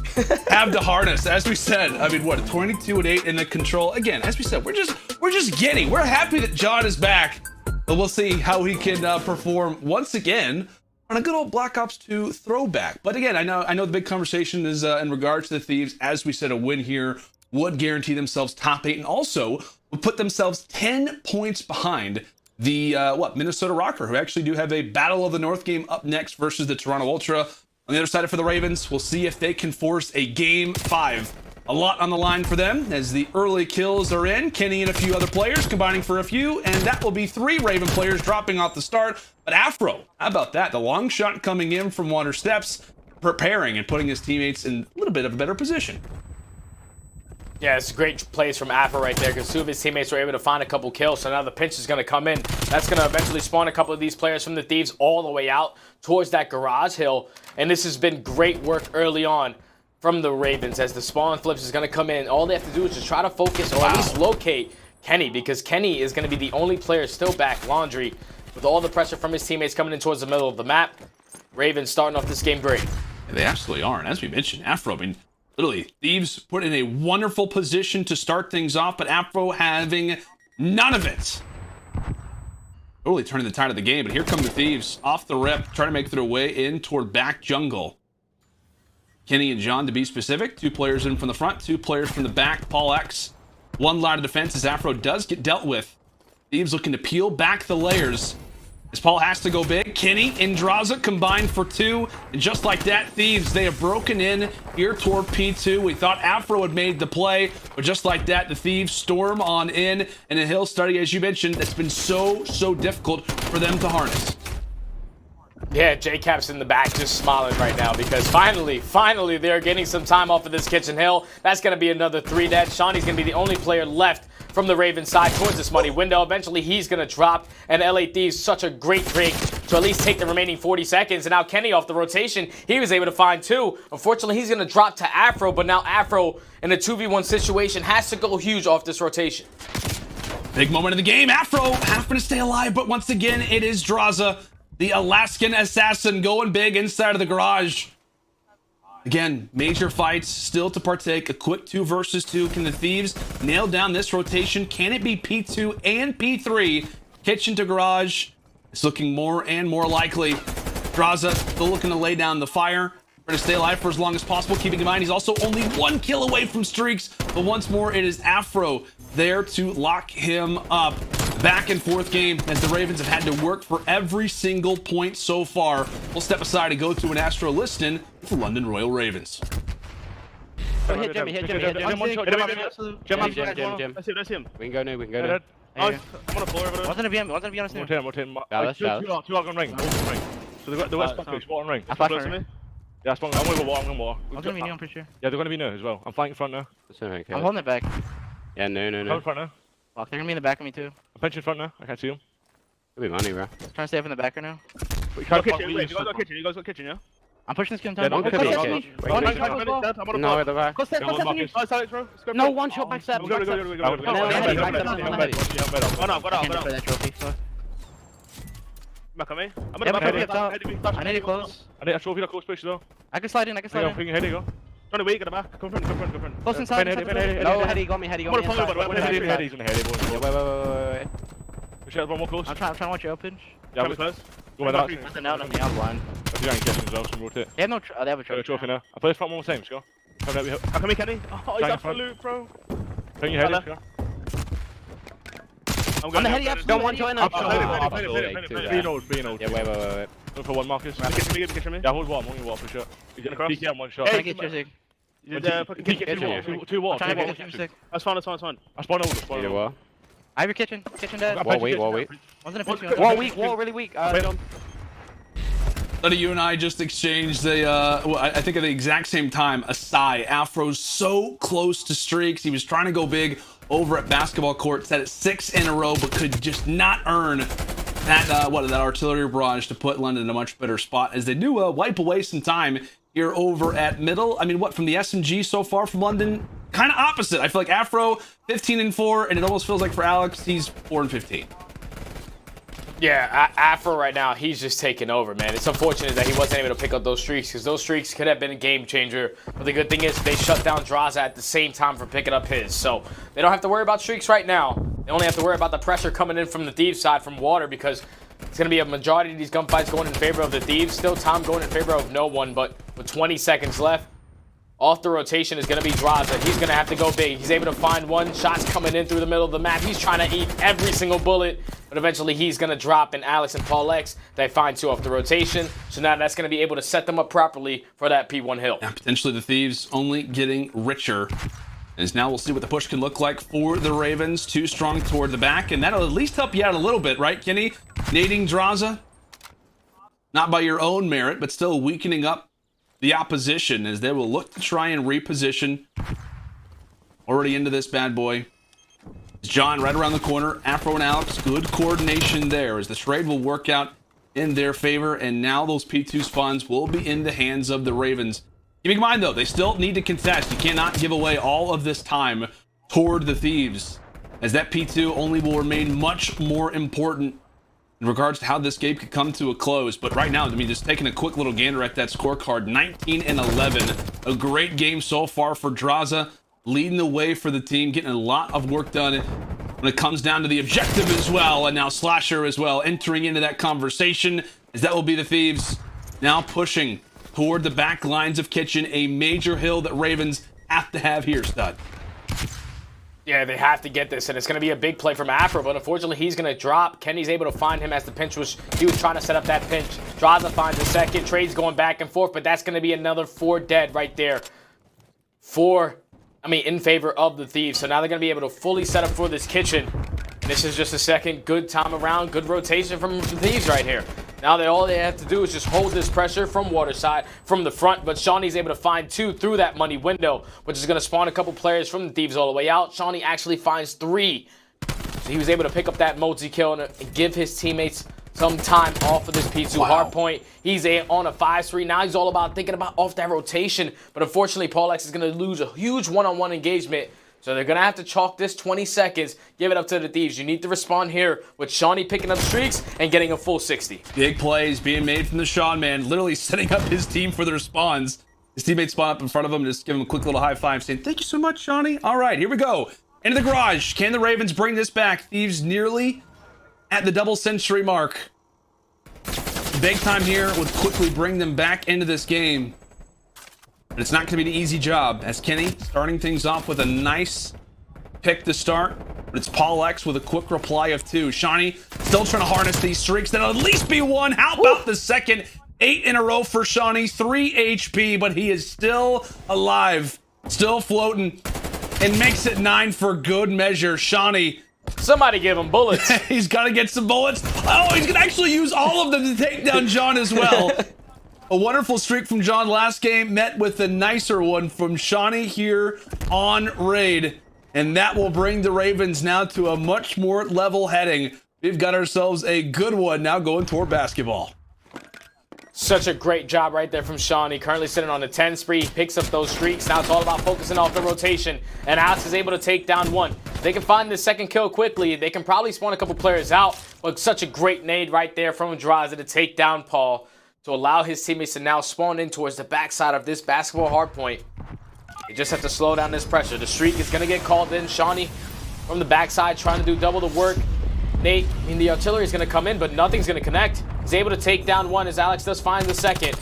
have to harness. As we said, I mean, what, 22 and 8 in the control. Again, as we said, we're just giddy. We're happy that John is back. But we'll see how he can perform once again on a good old Black Ops 2 throwback. But again, I know the big conversation is in regards to the Thieves. As we said, a win here would guarantee themselves top 8 and also would put themselves 10 points behind the Minnesota Røkkr, who actually do have a Battle of the North game up next versus the Toronto Ultra. On the other side for the Ravens, we'll see if they can force a game 5. A lot on the line for them as the early kills are in. Kenny and a few other players combining for a few, and that will be 3 Raven players dropping off the start. But Afro, how about that? The long shot coming in from Water Steps, preparing and putting his teammates in a little bit of a better position. Yeah, it's great plays from Afro right there, because 2 of his teammates were able to find a couple kills, so now the pinch is going to come in. That's going to eventually spawn a couple of these players from the Thieves all the way out towards that garage hill, and this has been great work early on from the Ravens as the spawn flips is going to come in. All they have to do is just try to focus or at least locate Kenny, because Kenny is going to be the only player still back laundry with all the pressure from his teammates coming in towards the middle of the map. Ravens starting off this game great. Yeah, they absolutely are, and as we mentioned, Afro, I mean, literally, Thieves put in a wonderful position to start things off, but Afro having none of it. Totally turning the tide of the game, but here come the Thieves off the rip, trying to make their way in toward back jungle. Kenny and John, to be specific, 2 players in from the front, 2 players from the back. PaulEhx, 1 line of defense as Afro does get dealt with. Thieves looking to peel back the layers as Paul has to go big. Kenny and Drazah combined for 2, and just like that, Thieves, they have broken in here toward P2. We thought Afro had made the play, but just like that, the Thieves storm on in, and a hill study, as you mentioned, that's been so difficult for them to harness. Yeah, J-Cap's in the back just smiling right now, because finally they're getting some time off of this kitchen hill. That's going to be another 3 dead. Shawnee's going to be the only player left from the Ravens side towards this money window. Eventually he's going to drop, and LA Thieves, such a great break to at least take the remaining 40 seconds. And now Kenny off the rotation, he was able to find 2. Unfortunately, he's going to drop to Afro, but now Afro in a 2v1 situation has to go huge off this rotation. Big moment of the game. Afro having to stay alive, but once again, it is Drazah, the Alaskan assassin, going big inside of the garage. Again, major fights still to partake. A quick 2 versus 2. Can the Thieves nail down this rotation? Can it be P2 and P3? Kitchen to garage. It's looking more and more likely. Drazah still looking to lay down the fire. Trying to stay alive for as long as possible. Keeping in mind, he's also only 1 kill away from streaks. But once more, it is Afro there to lock him up. Back and forth game as the Ravens have had to work for every single point so far. We'll step aside and go to an Astro listen with the London Royal Ravens. Hit Jimmy. Jim. Let's see him. We can go new, I'm on the floor over there. Wasn't it VM on the Rotate. Dallas. Two out on ring. So the west back is spot on ring. I flash on ring. Yeah, I'm going to water. I was going to be new, I'm pretty sure. Yeah, they're going to be new as well. I'm flanking front now. I'm holding it back. Yeah, no. I'm front now. Fuck, they're going to be in the back of me too. I'm pinching front now. I can't see them. It'll be money, bro. Trying to stay up in the back right now. You guys got kitchen, yeah? I'm pushing this kid. Yeah, don't Close kitchen. Stephanie. No, the back. Close Stephanie. No, one shot back step. Go. Mack on me. I need to close. I need a trophy that close push though. I can slide in. Trying to wait, get the back. Come front. Close inside. No, heady got me. Heady's on the heady, boy. Wait. We should have one more close. I'm trying to watch your pinch. Yeah, we're close. Go by that. Nothing out of me. I'm blind. I think I can catch him as well, so rotate. They have no. They have a Got a trophy. trophy now. I play this front one more time, let's go. Come here, Kenny. Oh, he's absolute, bro. Turn your head, let's go. On the heady, Don't want to join up. Being old. Yeah, wait. Look for one, Marcus. Get me. Yeah, hold one for sure. He's gonna cross. PK on one shot. Try to get Jersey. Fucking kitchen. Two walls. That's fine. I spawn over. Ivy kitchen dead. Wall weak. Wasn't a pinch. Wall really weak. None of you and I just exchanged I think at the exact same time, aBeZy. Afro's so close to streaks. He was trying to go big over at basketball court, set it 6 in a row, but could just not earn that artillery barrage to put London in a much better spot as they do wipe away some time here over at middle. I mean, what from the SMG so far from London? Kind of opposite. I feel like Afro 15-4, and it almost feels like for Alexx he's 4-15. Yeah, Afro right now, he's just taking over, man. It's unfortunate that he wasn't able to pick up those streaks because those streaks could have been a game changer. But the good thing is they shut down Drazah at the same time for picking up his. So they don't have to worry about streaks right now. They only have to worry about the pressure coming in from the Thieves side from water because it's going to be a majority of these gunfights going in favor of the Thieves. Still time going in favor of no one, but with 20 seconds left, off the rotation is going to be Drazah. He's going to have to go big. He's able to find one. Shots coming in through the middle of the map. He's trying to eat every single bullet, but eventually he's going to drop. And Alexx and PaulEhx, they find 2 off the rotation. So now that's going to be able to set them up properly for that P1 hill. And potentially the Thieves only getting richer. As now we'll see what the push can look like for the Ravens. Too strong toward the back, and that'll at least help you out a little bit, right, Kenny? Nading Drazah, not by your own merit, but still weakening up the opposition as they will look to try and reposition. Already into this bad boy. John right around the corner. Afro and Alexx, good coordination there as the trade will work out in their favor. And now those P2 spawns will be in the hands of the Ravens. Keep in mind though, they still need to contest. You cannot give away all of this time toward the Thieves, as that P2 only will remain much more important in regards to how this game could come to a close. But right now, I mean, just taking a quick little gander at that scorecard, 19-11. A great game so far for Drazah, leading the way for the team, getting a lot of work done when it comes down to the objective as well. And now Slasher as well entering into that conversation, as that will be the Thieves now pushing toward the back lines of Kitchen, a major hill that Ravens have to have here, stud. Yeah, they have to get this, and it's going to be a big play from Afro, but unfortunately he's going to drop. Kenny's able to find him as the pinch he was trying to set up that pinch. Drazah finds a second. Trade's going back and forth, but that's going to be another 4 dead right there. In favor of the Thieves. So now they're going to be able to fully set up for this Kitchen. This is just a second good time around, good rotation from the Thieves right here. Now all they have to do is just hold this pressure from water side, from the front, but Seany's able to find 2 through that money window, which is going to spawn a couple players from the Thieves all the way out. Seany actually finds 3. So he was able to pick up that multi-kill and give his teammates some time off of this P2 hard point. He's on a 5-3. Now he's all about thinking about off that rotation, but unfortunately PaulEhx is going to lose a huge one-on-one engagement. So they're going to have to chalk this 20 seconds, give it up to the Thieves. You need to respond here with Seany picking up streaks and getting a full 60. Big plays being made from the Sean man, literally setting up his team for the response. His teammates spawn up in front of him, just give him a quick little high five saying, "Thank you so much, Seany." All right, here we go. Into the garage. Can the Ravens bring this back? Thieves nearly at the double century mark. Big time here would quickly bring them back into this game. But it's not going to be an easy job, as Kenny starting things off with a nice pick to start. But it's PaulEhx with a quick reply of 2. Seany still trying to harness these streaks. That'll at least be 1. How about the second? 8 in a row for Seany. 3 HP, but he is still alive. Still floating. And makes it 9 for good measure. Seany. Somebody give him bullets. He's got to get some bullets. Oh, he's going to actually use all of them to take down John as well. A wonderful streak from John last game, met with a nicer one from Seany here on Raid. And that will bring the Ravens now to a much more level heading. We've got ourselves a good one now going toward basketball. Such a great job right there from Seany. Currently sitting on the 10 spree. He picks up those streaks. Now it's all about focusing off the rotation. And Alexx is able to take down 1. They can find the second kill quickly. They can probably spawn a couple players out. But such a great nade right there from Drazah to take down Paul, to allow his teammates to now spawn in towards the backside of this basketball hardpoint. You just have to slow down this pressure. The streak is going to get called in. Seany from the backside trying to do double the work. The artillery is going to come in, but nothing's going to connect. He's able to take down 1 as Alexx does find the second.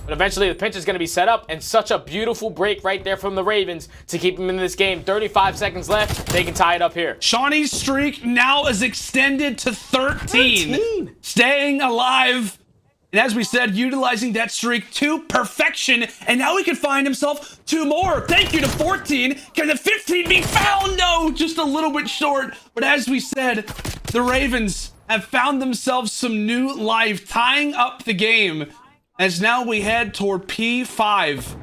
But eventually the pinch is going to be set up, and such a beautiful break right there from the Ravens to keep him in this game. 35 seconds left. They can tie it up here. Seany's streak now is extended to 13. Staying alive And as we said, utilizing that streak to perfection. And now he can find himself 2 more. Thank you to 14. Can the 15 be found? No, just a little bit short. But as we said, the Ravens have found themselves some new life, tying up the game. As now we head toward P5.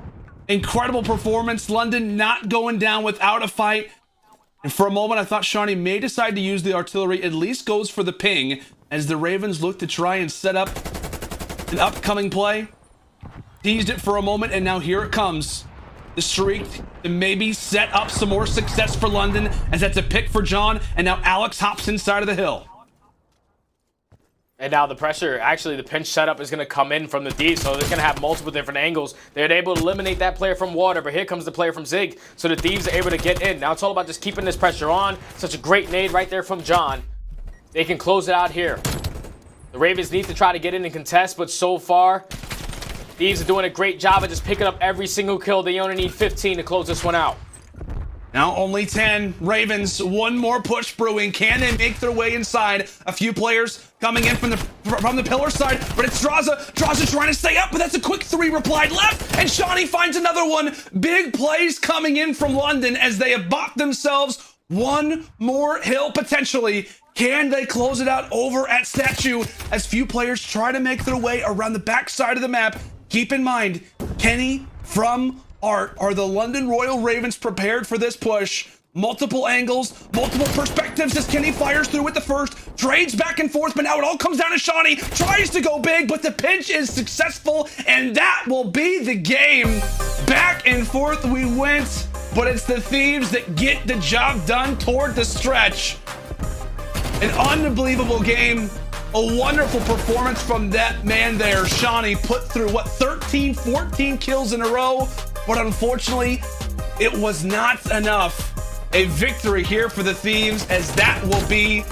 Incredible performance. London not going down without a fight. And for a moment, I thought Seany may decide to use the artillery. At least goes for the ping as the Ravens look to try and set up an upcoming play. Teased it for a moment, and now here it comes. The streak to maybe set up some more success for London, as that's a pick for John, and now Alexx hops inside of the hill. And now the pressure, actually the pinch setup is going to come in from the D, so they're going to have multiple different angles. They're able to eliminate that player from water, but here comes the player from Zig. So the Thieves are able to get in. Now it's all about just keeping this pressure on. Such a great nade right there from John. They can close it out here. The Ravens need to try to get in and contest, but so far, Thieves are doing a great job of just picking up every single kill. They only need 15 to close this one out. Now only 10. Ravens, one more push brewing. Can they make their way inside? A few players coming in from the pillar side, but it's Drazah. Drazah trying to stay up, but that's a quick 3 replied left, and Seany finds another one. Big plays coming in from London as they have bought themselves one more hill potentially. Can they close it out over at Statue as few players try to make their way around the back side of the map? Keep in mind, Kenny from Art, are the London Royal Ravens prepared for this push? Multiple angles, multiple perspectives as Kenny fires through with the first, trades back and forth, but now it all comes down to Seany. Tries to go big, but the pinch is successful, and that will be the game. Back and forth we went, but it's the Thieves that get the job done toward the stretch. An unbelievable game. A wonderful performance from that man there. Seany put through, what, 13, 14 kills in a row? But unfortunately, it was not enough. A victory here for the Thieves, as that will be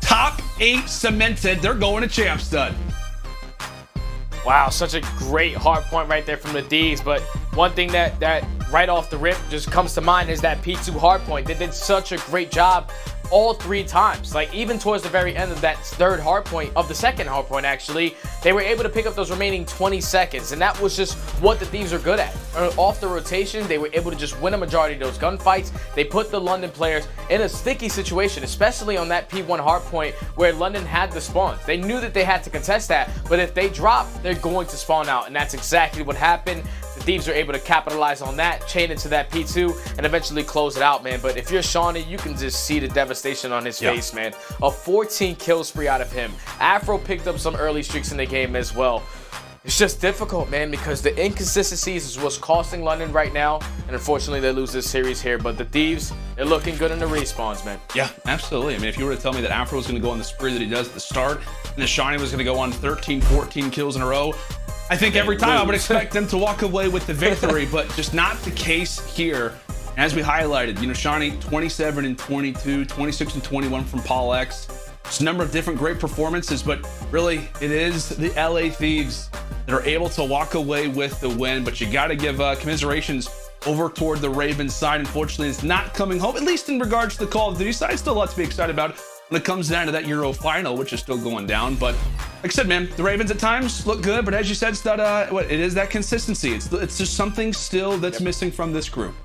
top 8 cemented. They're going to Champ Stud. Wow, such a great hard point right there from the D's. But one thing that right off the rip just comes to mind is that P2 hard point. They did such a great job all 3 times. Like, even towards the very end of that third hard point, of the second hard point actually, they were able to pick up those remaining 20 seconds, and that was just what the Thieves are good at. Off the rotation, they were able to just win a majority of those gunfights. They put the London players in a sticky situation, especially on that P1 hard point where London had the spawns. They knew that they had to contest that, but if they drop, they're going to spawn out, and that's exactly what happened. The Thieves are able to capitalize on that, chain into that P2, and eventually close it out, man. But if you're Seany, you can just see the devastation on his face, man. A 14 kill spree out of him. Afro picked up some early streaks in the game as well. It's just difficult, man, because the inconsistencies is what's costing London right now, and unfortunately they lose this series here. But the Thieves, they're looking good in the respawns, man. Yeah, absolutely. I mean, if you were to tell me that Afro was going to go on the spree that he does at the start, and that Seany was going to go on 13, 14 kills in a row, I think every time I would expect them to walk away with the victory, but just not the case here. As we highlighted, you know, Seany 27 and 22, 26 and 21 from PaulEhx. Just a number of different great performances, but really it is the LA Thieves that are able to walk away with the win. But you got to give commiserations over toward the Ravens side. Unfortunately, it's not coming home, at least in regards to the Call of Duty side. Still a lot to be excited about when it comes down to that Euro final, which is still going down. But like I said, man, the Ravens at times look good, but as you said, it's that, it is that consistency. It's just something still that's missing from this group.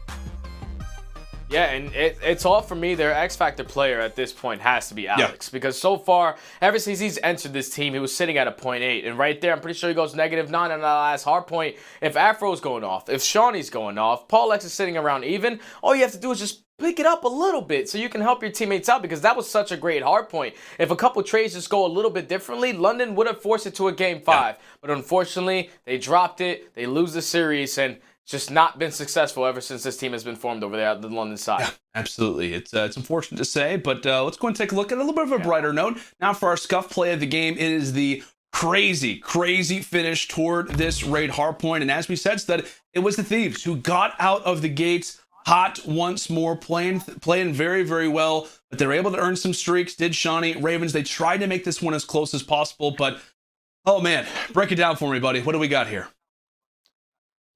Yeah, and it's all for me. Their X Factor player at this point has to be Alexx, because so far, ever since he's entered this team, he was sitting at a 0.8, and right there, I'm pretty sure he goes -9 on that last hard point. If Afro's going off, if Seany's going off, PaulEhx is sitting around even, all you have to do is just pick it up a little bit so you can help your teammates out, because that was such a great hard point. If a couple trades just go a little bit differently, London would have forced it to a game 5. But unfortunately, they dropped it, they lose the series, and just not been successful ever since this team has been formed over there at the London side. Yeah, absolutely. It's unfortunate to say, but let's go and take a look at a little bit of a brighter note. Now for our scuff play of the game, it is the crazy finish toward this raid hardpoint. And as we said, Stud, it was the Thieves who got out of the gates hot once more, playing very, very well, but they're able to earn some streaks. Did Seany. Ravens, they tried to make this one as close as possible, but oh man, break it down for me, buddy. What do we got here?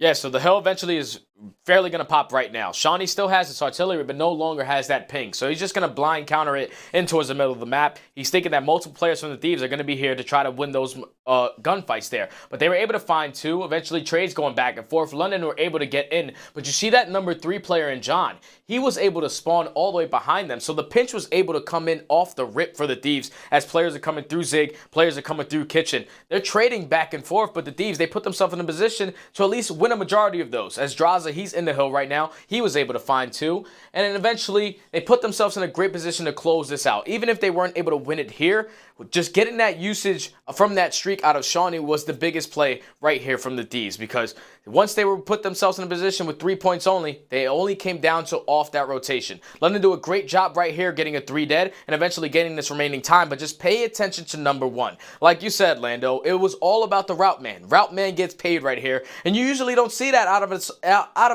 Yeah, so the hill eventually is fairly going to pop right now. Seany still has his artillery, but no longer has that ping. So he's just going to blind counter it in towards the middle of the map. He's thinking that multiple players from the Thieves are going to be here to try to win those gunfights there. But they were able to find two. Eventually, trades going back and forth. London were able to get in. But you see that number 3 player in John. He was able to spawn all the way behind them. So the pinch was able to come in off the rip for the Thieves as players are coming through Zig, players are coming through Kitchen. They're trading back and forth, but the Thieves, they put themselves in a position to at least win a majority of those. As Drazah, he's in the hill right now. He was able to find 2. And then eventually, they put themselves in a great position to close this out. Even if they weren't able to win it here, just getting that usage from that streak out of Seany was the biggest play right here from the Thieves, because once they were put themselves in a position with 3 points only, they only came down to off that rotation. London do a great job right here getting a 3 dead and eventually getting this remaining time, but just pay attention to number 1. Like you said, Lando, it was all about the route man. Route man gets paid right here, and you usually don't see that out of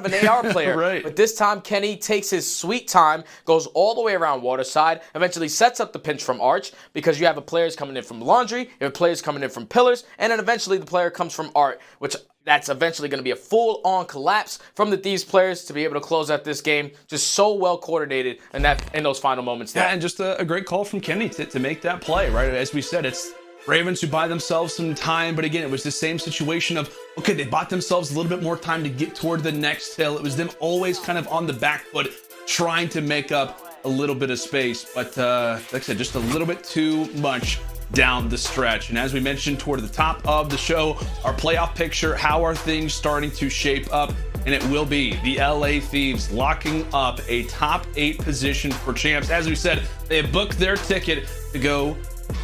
an AR player. Right. But this time, Kenny takes his sweet time, goes all the way around Waterside, eventually sets up the pinch from Arch, because you have players coming in from Laundry, you have players coming in from Pillars, and then eventually the player comes from Art, which that's eventually going to be a full-on collapse from the Thieves players to be able to close out this game. Just so well coordinated in those final moments there. Yeah, and just a great call from Kenny to make that play, right? As we said, it's Ravens who buy themselves some time, but again, it was the same situation of, okay, they bought themselves a little bit more time to get toward the next hill. It was them always kind of on the back foot, trying to make up a little bit of space, but like I said, just a little bit too much down the stretch. And as we mentioned toward the top of the show, our playoff picture, how are things starting to shape up? And it will be the LA Thieves locking up a top 8 position for champs. As we said, they have booked their ticket to go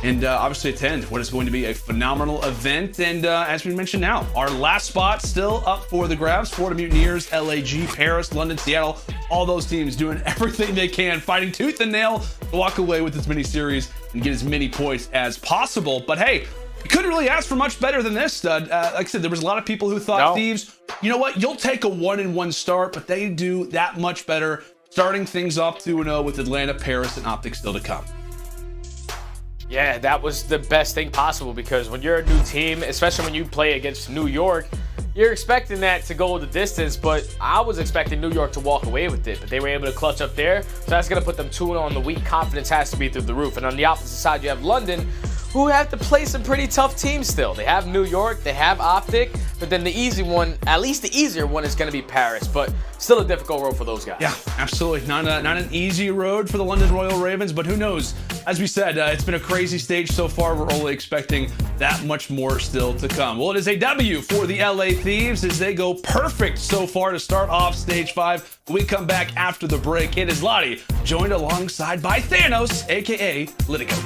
and obviously attend what is going to be a phenomenal event. And as we mentioned now, our last spot still up for the grabs. Florida Mutineers, LAG, Paris, London, Seattle, all those teams doing everything they can, fighting tooth and nail to walk away with this mini series and get as many points as possible. But hey, you couldn't really ask for much better than this, stud. Like I said, there was a lot of people who thought Thieves, you know what, you'll take a 1-1 start, but they do that much better, starting things off 2-0 with Atlanta, Paris, and OpTic still to come. Yeah, that was the best thing possible, because when you're a new team, especially when you play against New York, you're expecting that to go the distance, but I was expecting New York to walk away with it, but they were able to clutch up there, so that's going to put them 2-0 on the week. Confidence has to be through the roof. And on the opposite side, you have London, who have to play some pretty tough teams still. They have New York, they have OpTic, but then the easy one, at least the easier one, is going to be Paris, but still a difficult road for those guys. Yeah, absolutely. Not an easy road for the London Royal Ravens, but who knows? As we said, it's been a crazy stage so far. We're only expecting that much more still to come. Well, it is a W for the LA Thieves as they go perfect so far to start off stage 5. When we come back after the break, it is Lottie, joined alongside by Thanos, aka Litigo.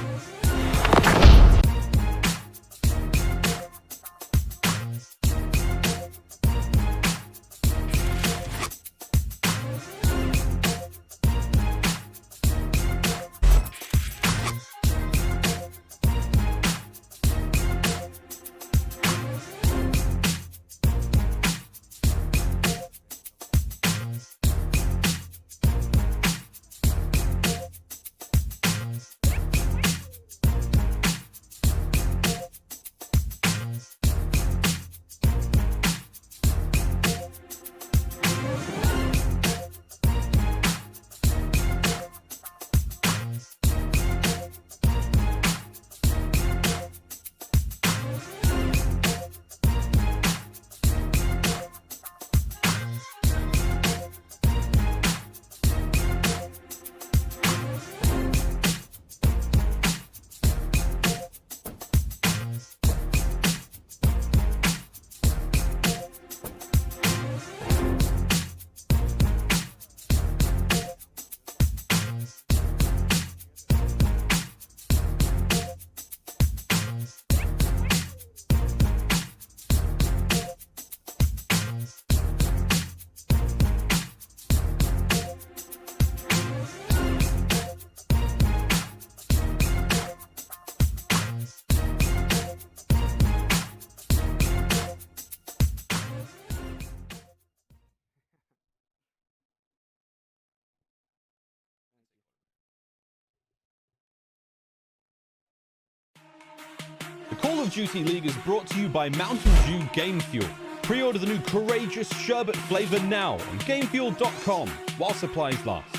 The Call of Duty League is brought to you by Mountain Dew Game Fuel. Pre-order the new Courageous Sherbet flavor now on GameFuel.com while supplies last.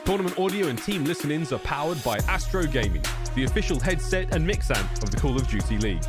Tournament audio and team listen-ins are powered by Astro Gaming, the official headset and mix amp of the Call of Duty League.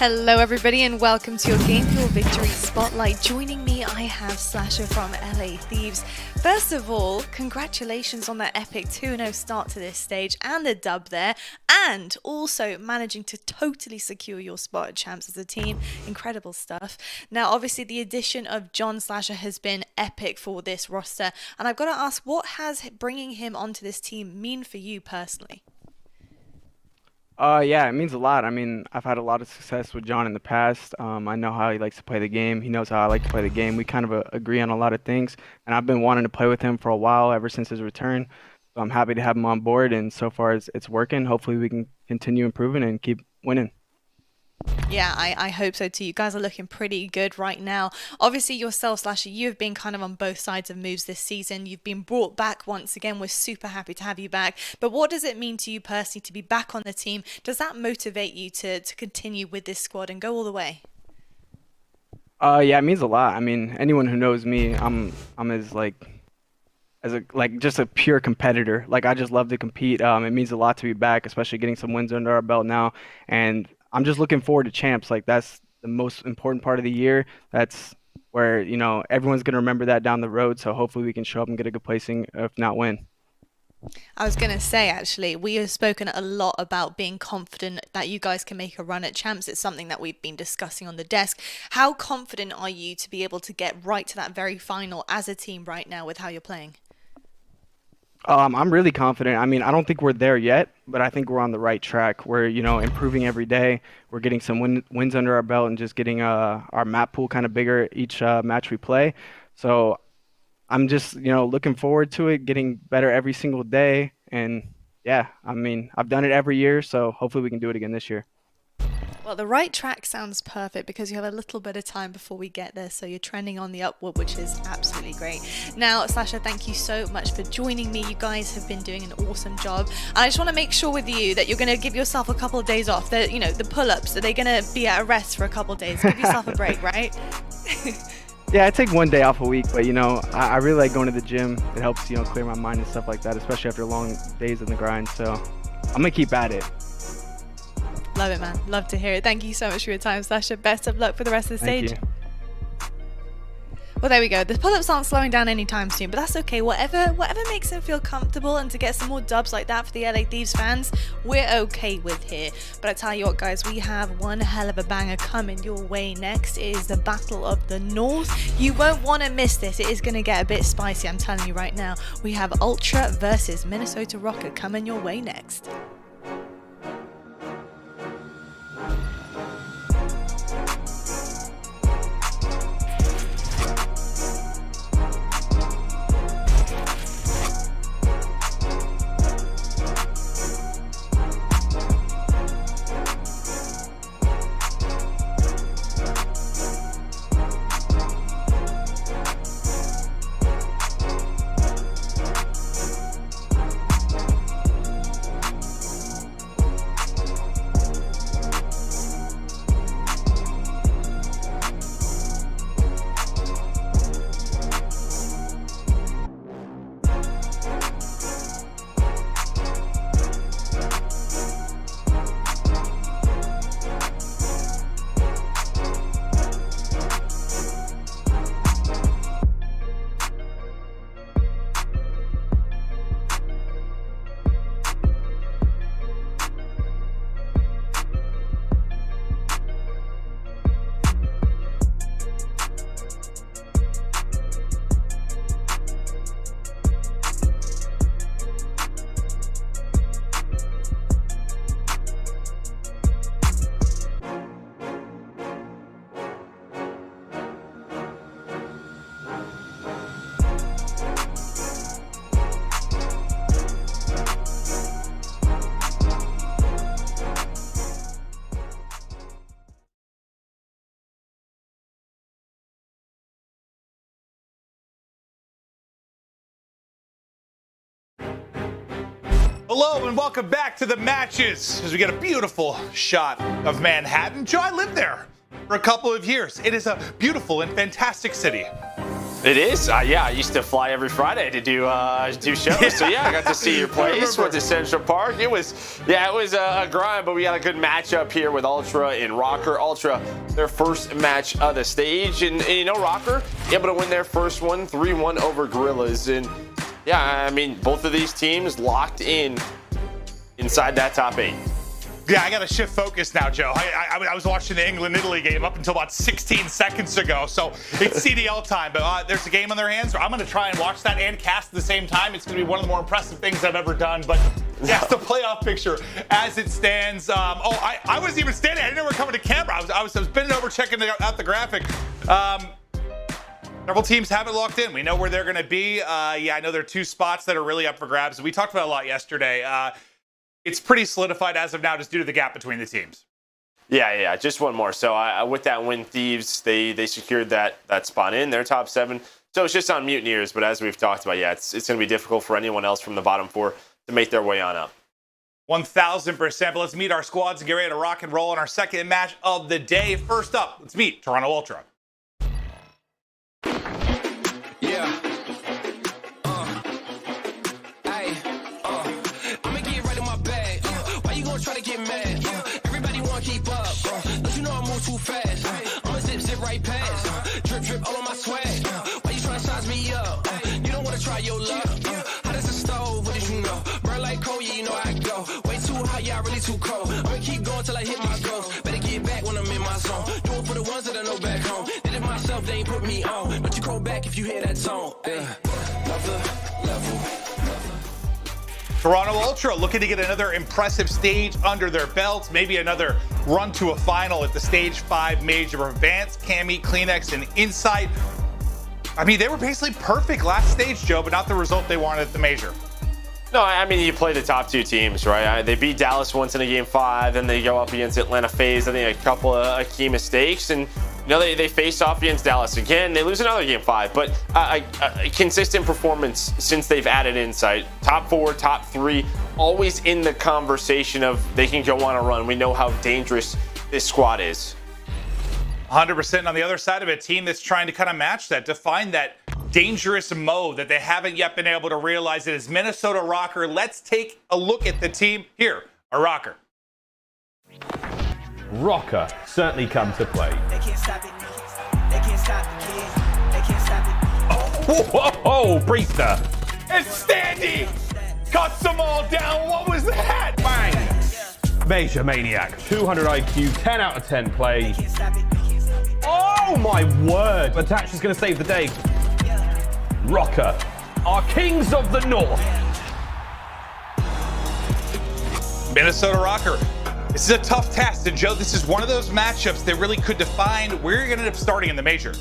Hello everybody and welcome to your Game Fuel Victory Spotlight. Joining me I have Slasher from LA Thieves. First of all, congratulations on that epic 2-0 start to this stage and the dub there, and also managing to totally secure your spot at Champs as a team. Incredible stuff. Now obviously the addition of John Slasher has been epic for this roster, and I've got to ask, what has bringing him onto this team mean for you personally? Yeah, it means a lot. I mean, I've had a lot of success with John in the past. I know how he likes to play the game. He knows how I like to play the game. We kind of agree on a lot of things, and I've been wanting to play with him for a while, ever since his return. So I'm happy to have him on board, and so far it's working. Hopefully we can continue improving and keep winning. Yeah, I hope so too. You guys are looking pretty good right now. Obviously yourself, Slasher, you have been kind of on both sides of moves this season. You've been brought back once again. We're super happy to have you back. But what does it mean to you personally to be back on the team? Does that motivate you to continue with this squad and go all the way? Yeah, it means a lot. I mean, anyone who knows me, I'm just a pure competitor. Like, I just love to compete. It means a lot to be back, especially getting some wins under our belt now. And I'm just looking forward to Champs. Like, that's the most important part of the year. That's where, you know, everyone's going to remember that down the road. So hopefully we can show up and get a good placing, if not win. I was going to say, actually, we have spoken a lot about being confident that you guys can make a run at Champs. It's something that we've been discussing on the desk. How confident are you to be able to get right to that very final as a team right now with how you're playing? I'm really confident. I mean, I don't think we're there yet, but I think we're on the right track. We're, you know, improving every day. We're getting some wins under our belt and just getting our map pool kind of bigger each match we play. So I'm just, you know, looking forward to it, getting better every single day. And yeah, I mean, I've done it every year, so hopefully we can do it again this year. Well, the right track sounds perfect because you have a little bit of time before we get there, so you're trending on the upward, which is absolutely great. Now, Slasher, thank you so much for joining me. You guys have been doing an awesome job. And I just want to make sure with you that you're going to give yourself a couple of days off. The, you know, the pull-ups, are they going to be at a rest for a couple of days? Give yourself a break, right? Yeah, I take one day off a week, but, you know, I really like going to the gym. It helps, you know, clear my mind and stuff like that, especially after long days in the grind. So I'm going to keep at it. Love it, man. Love to hear it. Thank you so much for your time, Slasher. Best of luck for the rest of the stage. Thank you. Well, there we go. The pull-ups aren't slowing down anytime soon, but that's okay. Whatever makes him feel comfortable, and to get some more dubs like that for the LA Thieves fans, we're okay with here. But I tell you what, guys, we have one hell of a banger coming your way next. It is the Battle of the North. You won't want to miss this. It is going to get a bit spicy, I'm telling you right now. We have Ultra versus Minnesota Røkkr coming your way next. Hello and welcome back to the matches as we get a beautiful shot of Manhattan. Joe, I lived there for a couple of years. It is a beautiful and fantastic city. It is. Yeah, I used to fly every Friday to do shows. So yeah, I got to see your place. Went to Central Park. It was a grind, but we got a good matchup here with Ultra and Røkkr. Ultra, their first match of the stage, and you know Røkkr able to win their first one, 3-1 over Guerrillas, and yeah, I mean both of these teams locked in inside that top 8. Yeah, I got to shift focus now, Joe. I was watching the England-Italy game up until about 16 seconds ago, so it's CDL time. But there's a game on their hands. I'm going to try and watch that and cast at the same time. It's going to be one of the more impressive things I've ever done. But yeah, the playoff picture as it stands. I wasn't even standing. I didn't know we were coming to camera. I was bending over checking out the graphic. Several teams have it locked in. We know where they're going to be. Yeah, I know there are 2 spots that are really up for grabs. We talked about it a lot yesterday. It's pretty solidified as of now just due to the gap between the teams. Yeah, just one more. So with that win, Thieves, they secured that spot in their top 7. So it's just on Mutineers, but as we've talked about, yeah, it's going to be difficult for anyone else from the bottom 4 to make their way on up. 1,000%. But let's meet our squads and get ready to rock and roll in our second match of the day. First up, let's meet Toronto Ultra. Yeah. Try to get mad, everybody wanna keep up, don't you know I move too fast, I'ma zip right past, drip all on my swag, why you trying to size me up, you don't wanna try your luck, hot as a stove, what did you know, burn like coal, yeah you know I go, way too hot, yeah I really too cold, I'ma keep going till I hit my goals, better get back when I'm in my zone, do it for the ones that I know back home, did it myself, they ain't put me on, don't you call back if you hear that tone, level. Toronto Ultra looking to get another impressive stage under their belts, maybe another run to a final at the Stage 5 Major Advanced, Cammy, CleanX, and Insight. I mean, they were basically perfect last stage, Joe, but not the result they wanted at the Major. No, I mean, you play the top 2 teams, right? They beat Dallas once in a Game 5, then they go up against Atlanta FaZe, I think a couple of key mistakes, and you know, they face off against Dallas again. They lose another Game 5, but a consistent performance since they've added Insight. Top 4, top 3, always in the conversation of they can go on a run. We know how dangerous this squad is. 100% on the other side of it, a team that's trying to kind of match that, to find that dangerous mode that they haven't yet been able to realize. It is Minnesota Røkkr. Let's take a look at the team here, a Røkkr. Røkkr certainly come to play. They can't stop it. They can't stop the kids. They can't stop it. Whoa, Priestahh. It's Standy! Cuts them all down. What was that? Bang! MajorManiak, 200 IQ, 10 out of 10 play. Oh my word! Attach is going to save the day. Røkkr, our kings of the north. Minnesota Røkkr. This is a tough test, and Joe, this is one of those matchups that really could define where you're going to end up starting in the Major.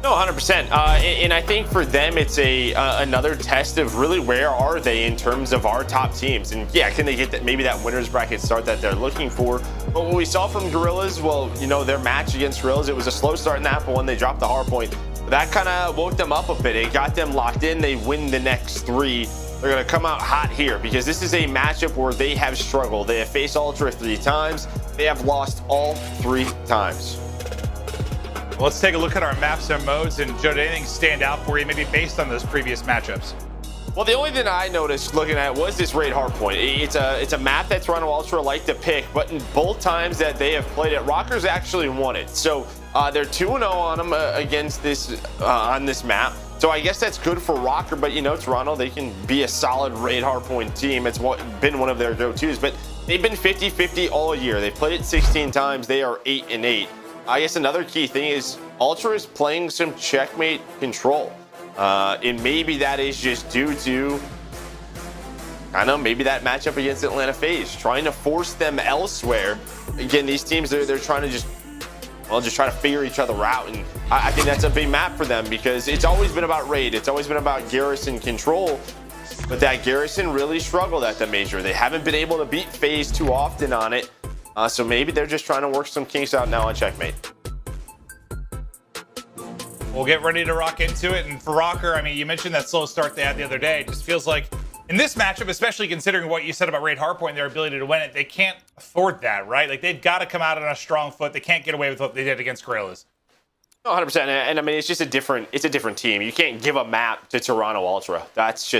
No, 100%. And I think for them, it's another test of really where are they in terms of our top teams. And yeah, can they get that, maybe that winner's bracket start that they're looking for? But what we saw from Guerrillas, well, you know, their match against Guerrillas, it was a slow start in that, but when they dropped the hard point, that kind of woke them up a bit. It got them locked in. They win the next 3. They're going to come out hot here because this is a matchup where they have struggled. They have faced Ultra 3 times. They have lost all 3 times. Well, let's take a look at our maps and modes. And Joe, did anything stand out for you, maybe based on those previous matchups? Well, the only thing I noticed looking at was this raid hardpoint. It's a map that Toronto Ultra like to pick, but in both times that they have played it, Røkkr's actually won it. So they're 2-0 on them against this on this map. So I guess that's good for Røkkr, but you know, Toronto, they can be a solid raid hardpoint team. It's been one of their go-tos, but they've been 50-50 all year. They've played it 16 times. They are 8-8. I guess another key thing is Ultra is playing some checkmate control. And maybe that is just due to, I don't know, maybe that matchup against Atlanta FaZe, trying to force them elsewhere. Again, these teams, they're trying to just try to figure each other out. And I think that's a big map for them because it's always been about raid. It's always been about Garrison control. But that Garrison really struggled at the Major. They haven't been able to beat FaZe too often on it. So maybe they're just trying to work some kinks out now on checkmate. We'll get ready to rock into it. And for Røkkr, I mean, you mentioned that slow start they had the other day. It just feels like In this matchup, especially considering what you said about Raid Hardpoint and their ability to win it, they can't afford that, right? Like, they've got to come out on a strong foot. They can't get away with what they did against Guerrillas. No, 100%. And I mean, it's just a different team. You can't give a map to Toronto Ultra. That's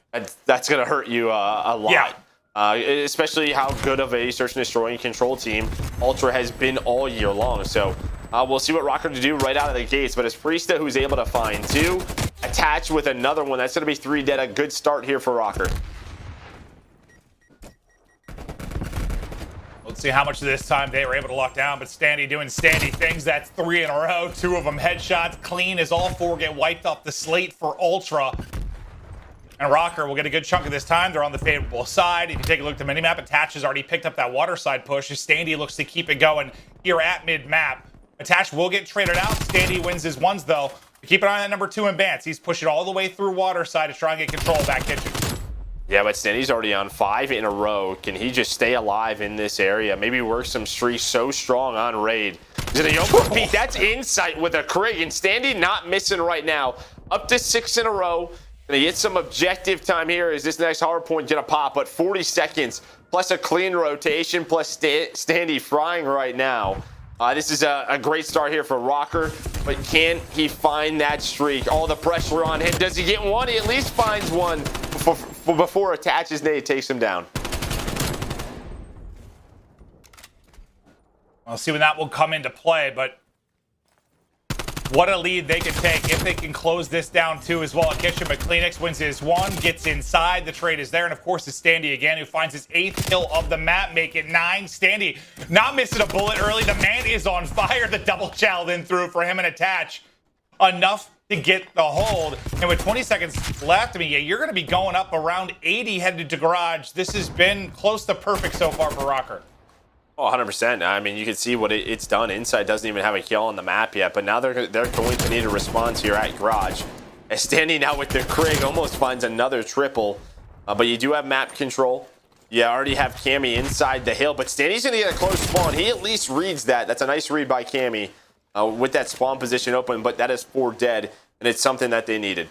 going to hurt you a lot. Yeah. Especially how good of a search and destroy and control team Ultra has been all year long. So we'll see what Røkkr to do right out of the gates. But it's Priestahh who's able to find 2, attach with another one. That's going to be 3 dead. A good start here for Røkkr. Let's see how much of this time they were able to lock down, but Standy doing Standy things. That's 3 in a row, 2 of them headshots. Clean as all 4 get wiped off the slate for Ultra. And Røkkr will get a good chunk of this time. They're on the favorable side. If you take a look at the minimap, Attach has already picked up that water side push. Standy looks to keep it going here at mid-map. Attach will get traded out. Standy wins his ones, though. Keep an eye on that number 2 in Bance. He's pushing all the way through water side to try and get control of that kitchen. Yeah, but Standy's already on 5 in a row. Can he just stay alive in this area? Maybe work some streaks so strong on Raid. Is it a York Beat? That's Insight with a Krig, and Standy not missing right now. Up to 6 in a row. Gonna get some objective time here as this next hard point gonna pop, but 40 seconds plus a clean rotation plus Standy frying right now. This is a great start here for Røkkr, but can he find that streak? All the pressure on him. Does he get one? He at least finds one before Attach's nade takes him down. We'll see when that will come into play, but what a lead they could take if they can close this down too as well at kitchen. But Clayster wins his 1, gets inside. The trade is there, and of course it's Standy again who finds his 8th kill of the map, make it 9. Standy not missing a bullet early. The man is on fire. The double chow then through for him and Attach. Enough to get the hold. And with 20 seconds left, I mean, yeah, you're going to be going up around 80 headed to garage. This has been close to perfect so far for Røkkr. Oh, 100%. I mean, you can see what it's done. Inside doesn't even have a kill on the map yet, but now they're going to need a response here at garage. As Standy now with the Krig almost finds another triple, but you do have map control. You already have Cammy inside the hill, but Standy's going to get a close spawn. He at least reads that. That's a nice read by Cammy with that spawn position open, but that is 4 dead, and it's something that they needed.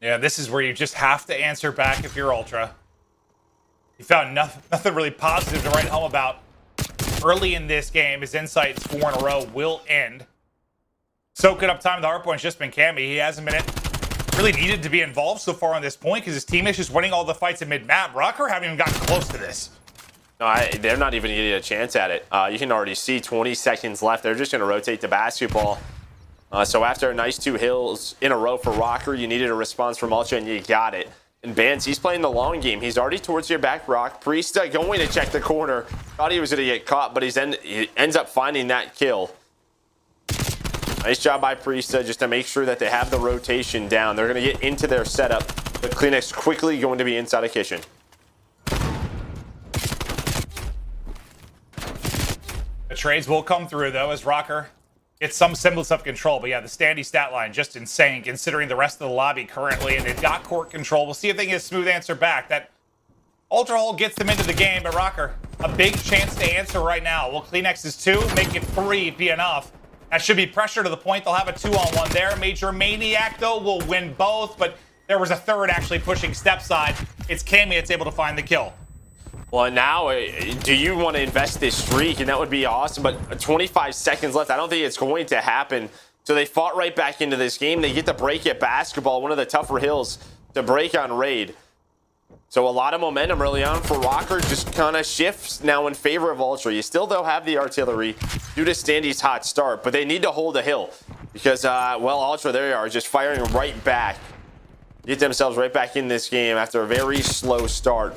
Yeah, this is where you just have to answer back if you're Ultra. He found nothing really positive to write home about early in this game. His Insight's 4 in a row will end. Soaking up time, the hard point's just been Cammy. He hasn't been really needed to be involved so far on this point because his team is just winning all the fights in mid-map. Røkkr haven't even gotten close to this. No, they're not even getting a chance at it. You can already see 20 seconds left. They're just going to rotate the basketball. So after a nice 2 hills in a row for Røkkr, you needed a response from Ultra, and you got it. And Bance, he's playing the long game. He's already towards your back rock. Priestahh going to check the corner. Thought he was going to get caught, but he ends up finding that kill. Nice job by Priestahh just to make sure that they have the rotation down. They're going to get into their setup, but Clayster quickly going to be inside a kitchen. The trades will come through, though, as Røkkr gets some semblance of control. But yeah, the Standy stat line just insane considering the rest of the lobby currently, and they've got court control. We'll see if they can get a smooth answer back. That Ultra Hole gets them into the game, but Røkkr, a big chance to answer right now. Will Clayster's 2 make it 3 be enough? That should be pressure to the point. They'll have a 2-on-1 there. MajorManiak, though, will win both, but there was a third actually pushing step side. It's Cammy that's able to find the kill. Well, now, do you want to invest this streak? And that would be awesome, but 25 seconds left. I don't think it's going to happen. So they fought right back into this game. They get the break at basketball, one of the tougher hills to break on Raid. So a lot of momentum early on for Røkkr, just kind of shifts now in favor of Ultra. You still, though, have the artillery due to Standy's hot start, but they need to hold a hill because, well, Ultra, there they are, just firing right back. Get themselves right back in this game after a very slow start.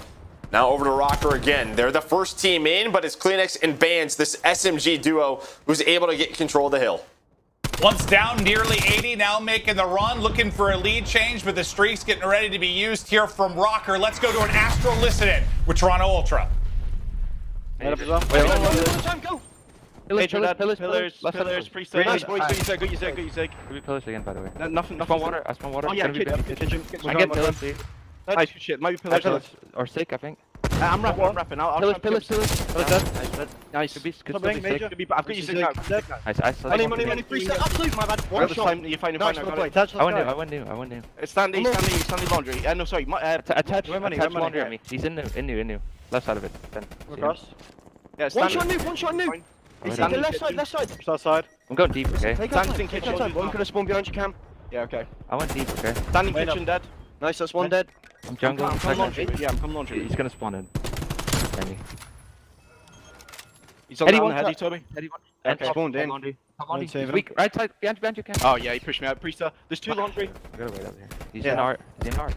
Now over to Røkkr again. They're the first team in, but it's Clayster and Bance, this SMG duo, who's able to get control of the hill. Once down, nearly 80, now making the run, looking for a lead change, but the streak's getting ready to be used here from Røkkr. Let's go to an Astro listen-in with Toronto Ultra. Go. Pillars, Priestahh. Nice, boys, good usag. Could be pillars again, by the way. Nothing. I spawn water. Oh, yeah, kitchen. I get pillars. Nice, good shit. Might be pillars. Or sick, I think. I'm wrapping. I'll Pillars. Nice. Could be Major. I've got you sitting out. Nice. Money, Priestahh. Absolute, my bad. One shot. You're fine. I went new. Standy laundry. No, sorry. Attach laundry at me. He's in new. Left side of it. Ben. Across. Yeah, one shot new. He's the left side. Start side. I'm going deep, okay? Standing kitchen. One could have spawned behind you, Cam. Yeah, okay. I went deep, okay? Standing kitchen dead. Nice, that's one dead. I'm jungle. I'm come laundry. Yeah, I'm come laundry. He's gonna spawn in. Eddie. He's on the heady, Toby. Okay. Spawned in. Weak. Right side. Behind you, Cam. Oh yeah, he pushed me out. Priestahh. There's two laundry. I gotta wait up here. He's in art.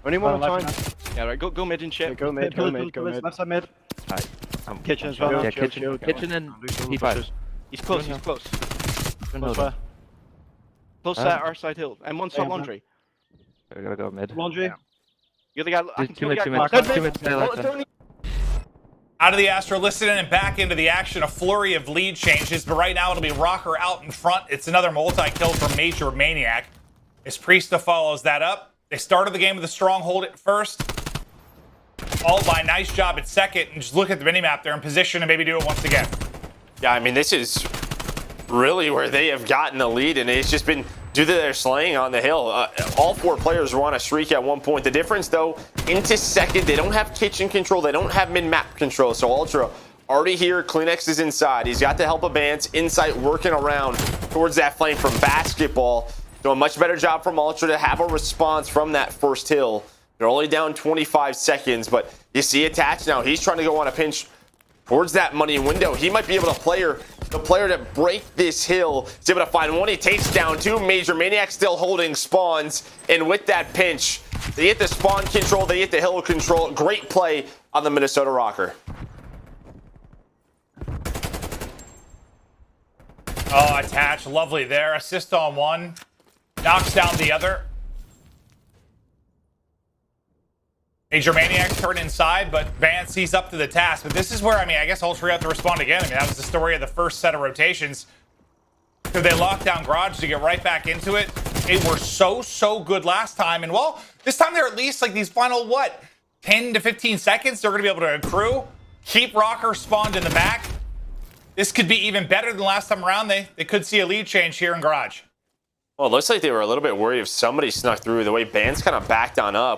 Only one more time. Yeah, right. Go mid and shit. Go mid. Left side mid. Alright. Kitchen as well. Yeah, kitchen and P5. He's close. Close our side hill. And one side laundry. I gotta go mid. Laundry. You're the guy. Two mid. Out of the Astro, listed in and back into the action. A flurry of lead changes, but right now it'll be Røkkr out in front. It's another multi-kill from MajorManiak as Priestahh follows that up. They started the game with a stronghold at first, followed by a nice job at second, and just look at the minimap. They're in position to maybe do it once again. Yeah, I mean, this is really where they have gotten the lead, and it's just been due to their slaying on the hill. All four players were on a streak at one point. The difference, though, into second, they don't have kitchen control. They don't have mid-map control. So Ultra already here. Cleanx is inside. He's got the help of Bance. Insight working around towards that flame from Basketball. Doing a much better job from Ultra to have a response from that first hill. They're only down 25 seconds, but you see Attach now. He's trying to go on a pinch towards that money window. He might be able to the player to break this hill. He's able to find one. He takes down two. MajorManiak still holding spawns. And with that pinch, they get the spawn control. They get the hill control. Great play on the Minnesota Røkkr. Oh, Attach. Lovely there. Assist on one. Knocks down the other. MajorManiak turned inside, but Vance, he's up to the task. But this is where, I mean, I guess Ultra have to respond again. I mean, that was the story of the first set of rotations. Could they lock down Garage to get right back into it? They were so good last time. And, well, this time they're at least, like, these final, 10 to 15 seconds, they're going to be able to accrue. Keep Røkkr spawned in the back. This could be even better than last time around. They could see a lead change here in Garage. Well, it looks like they were a little bit worried if somebody snuck through the way Band's kind of backed on up.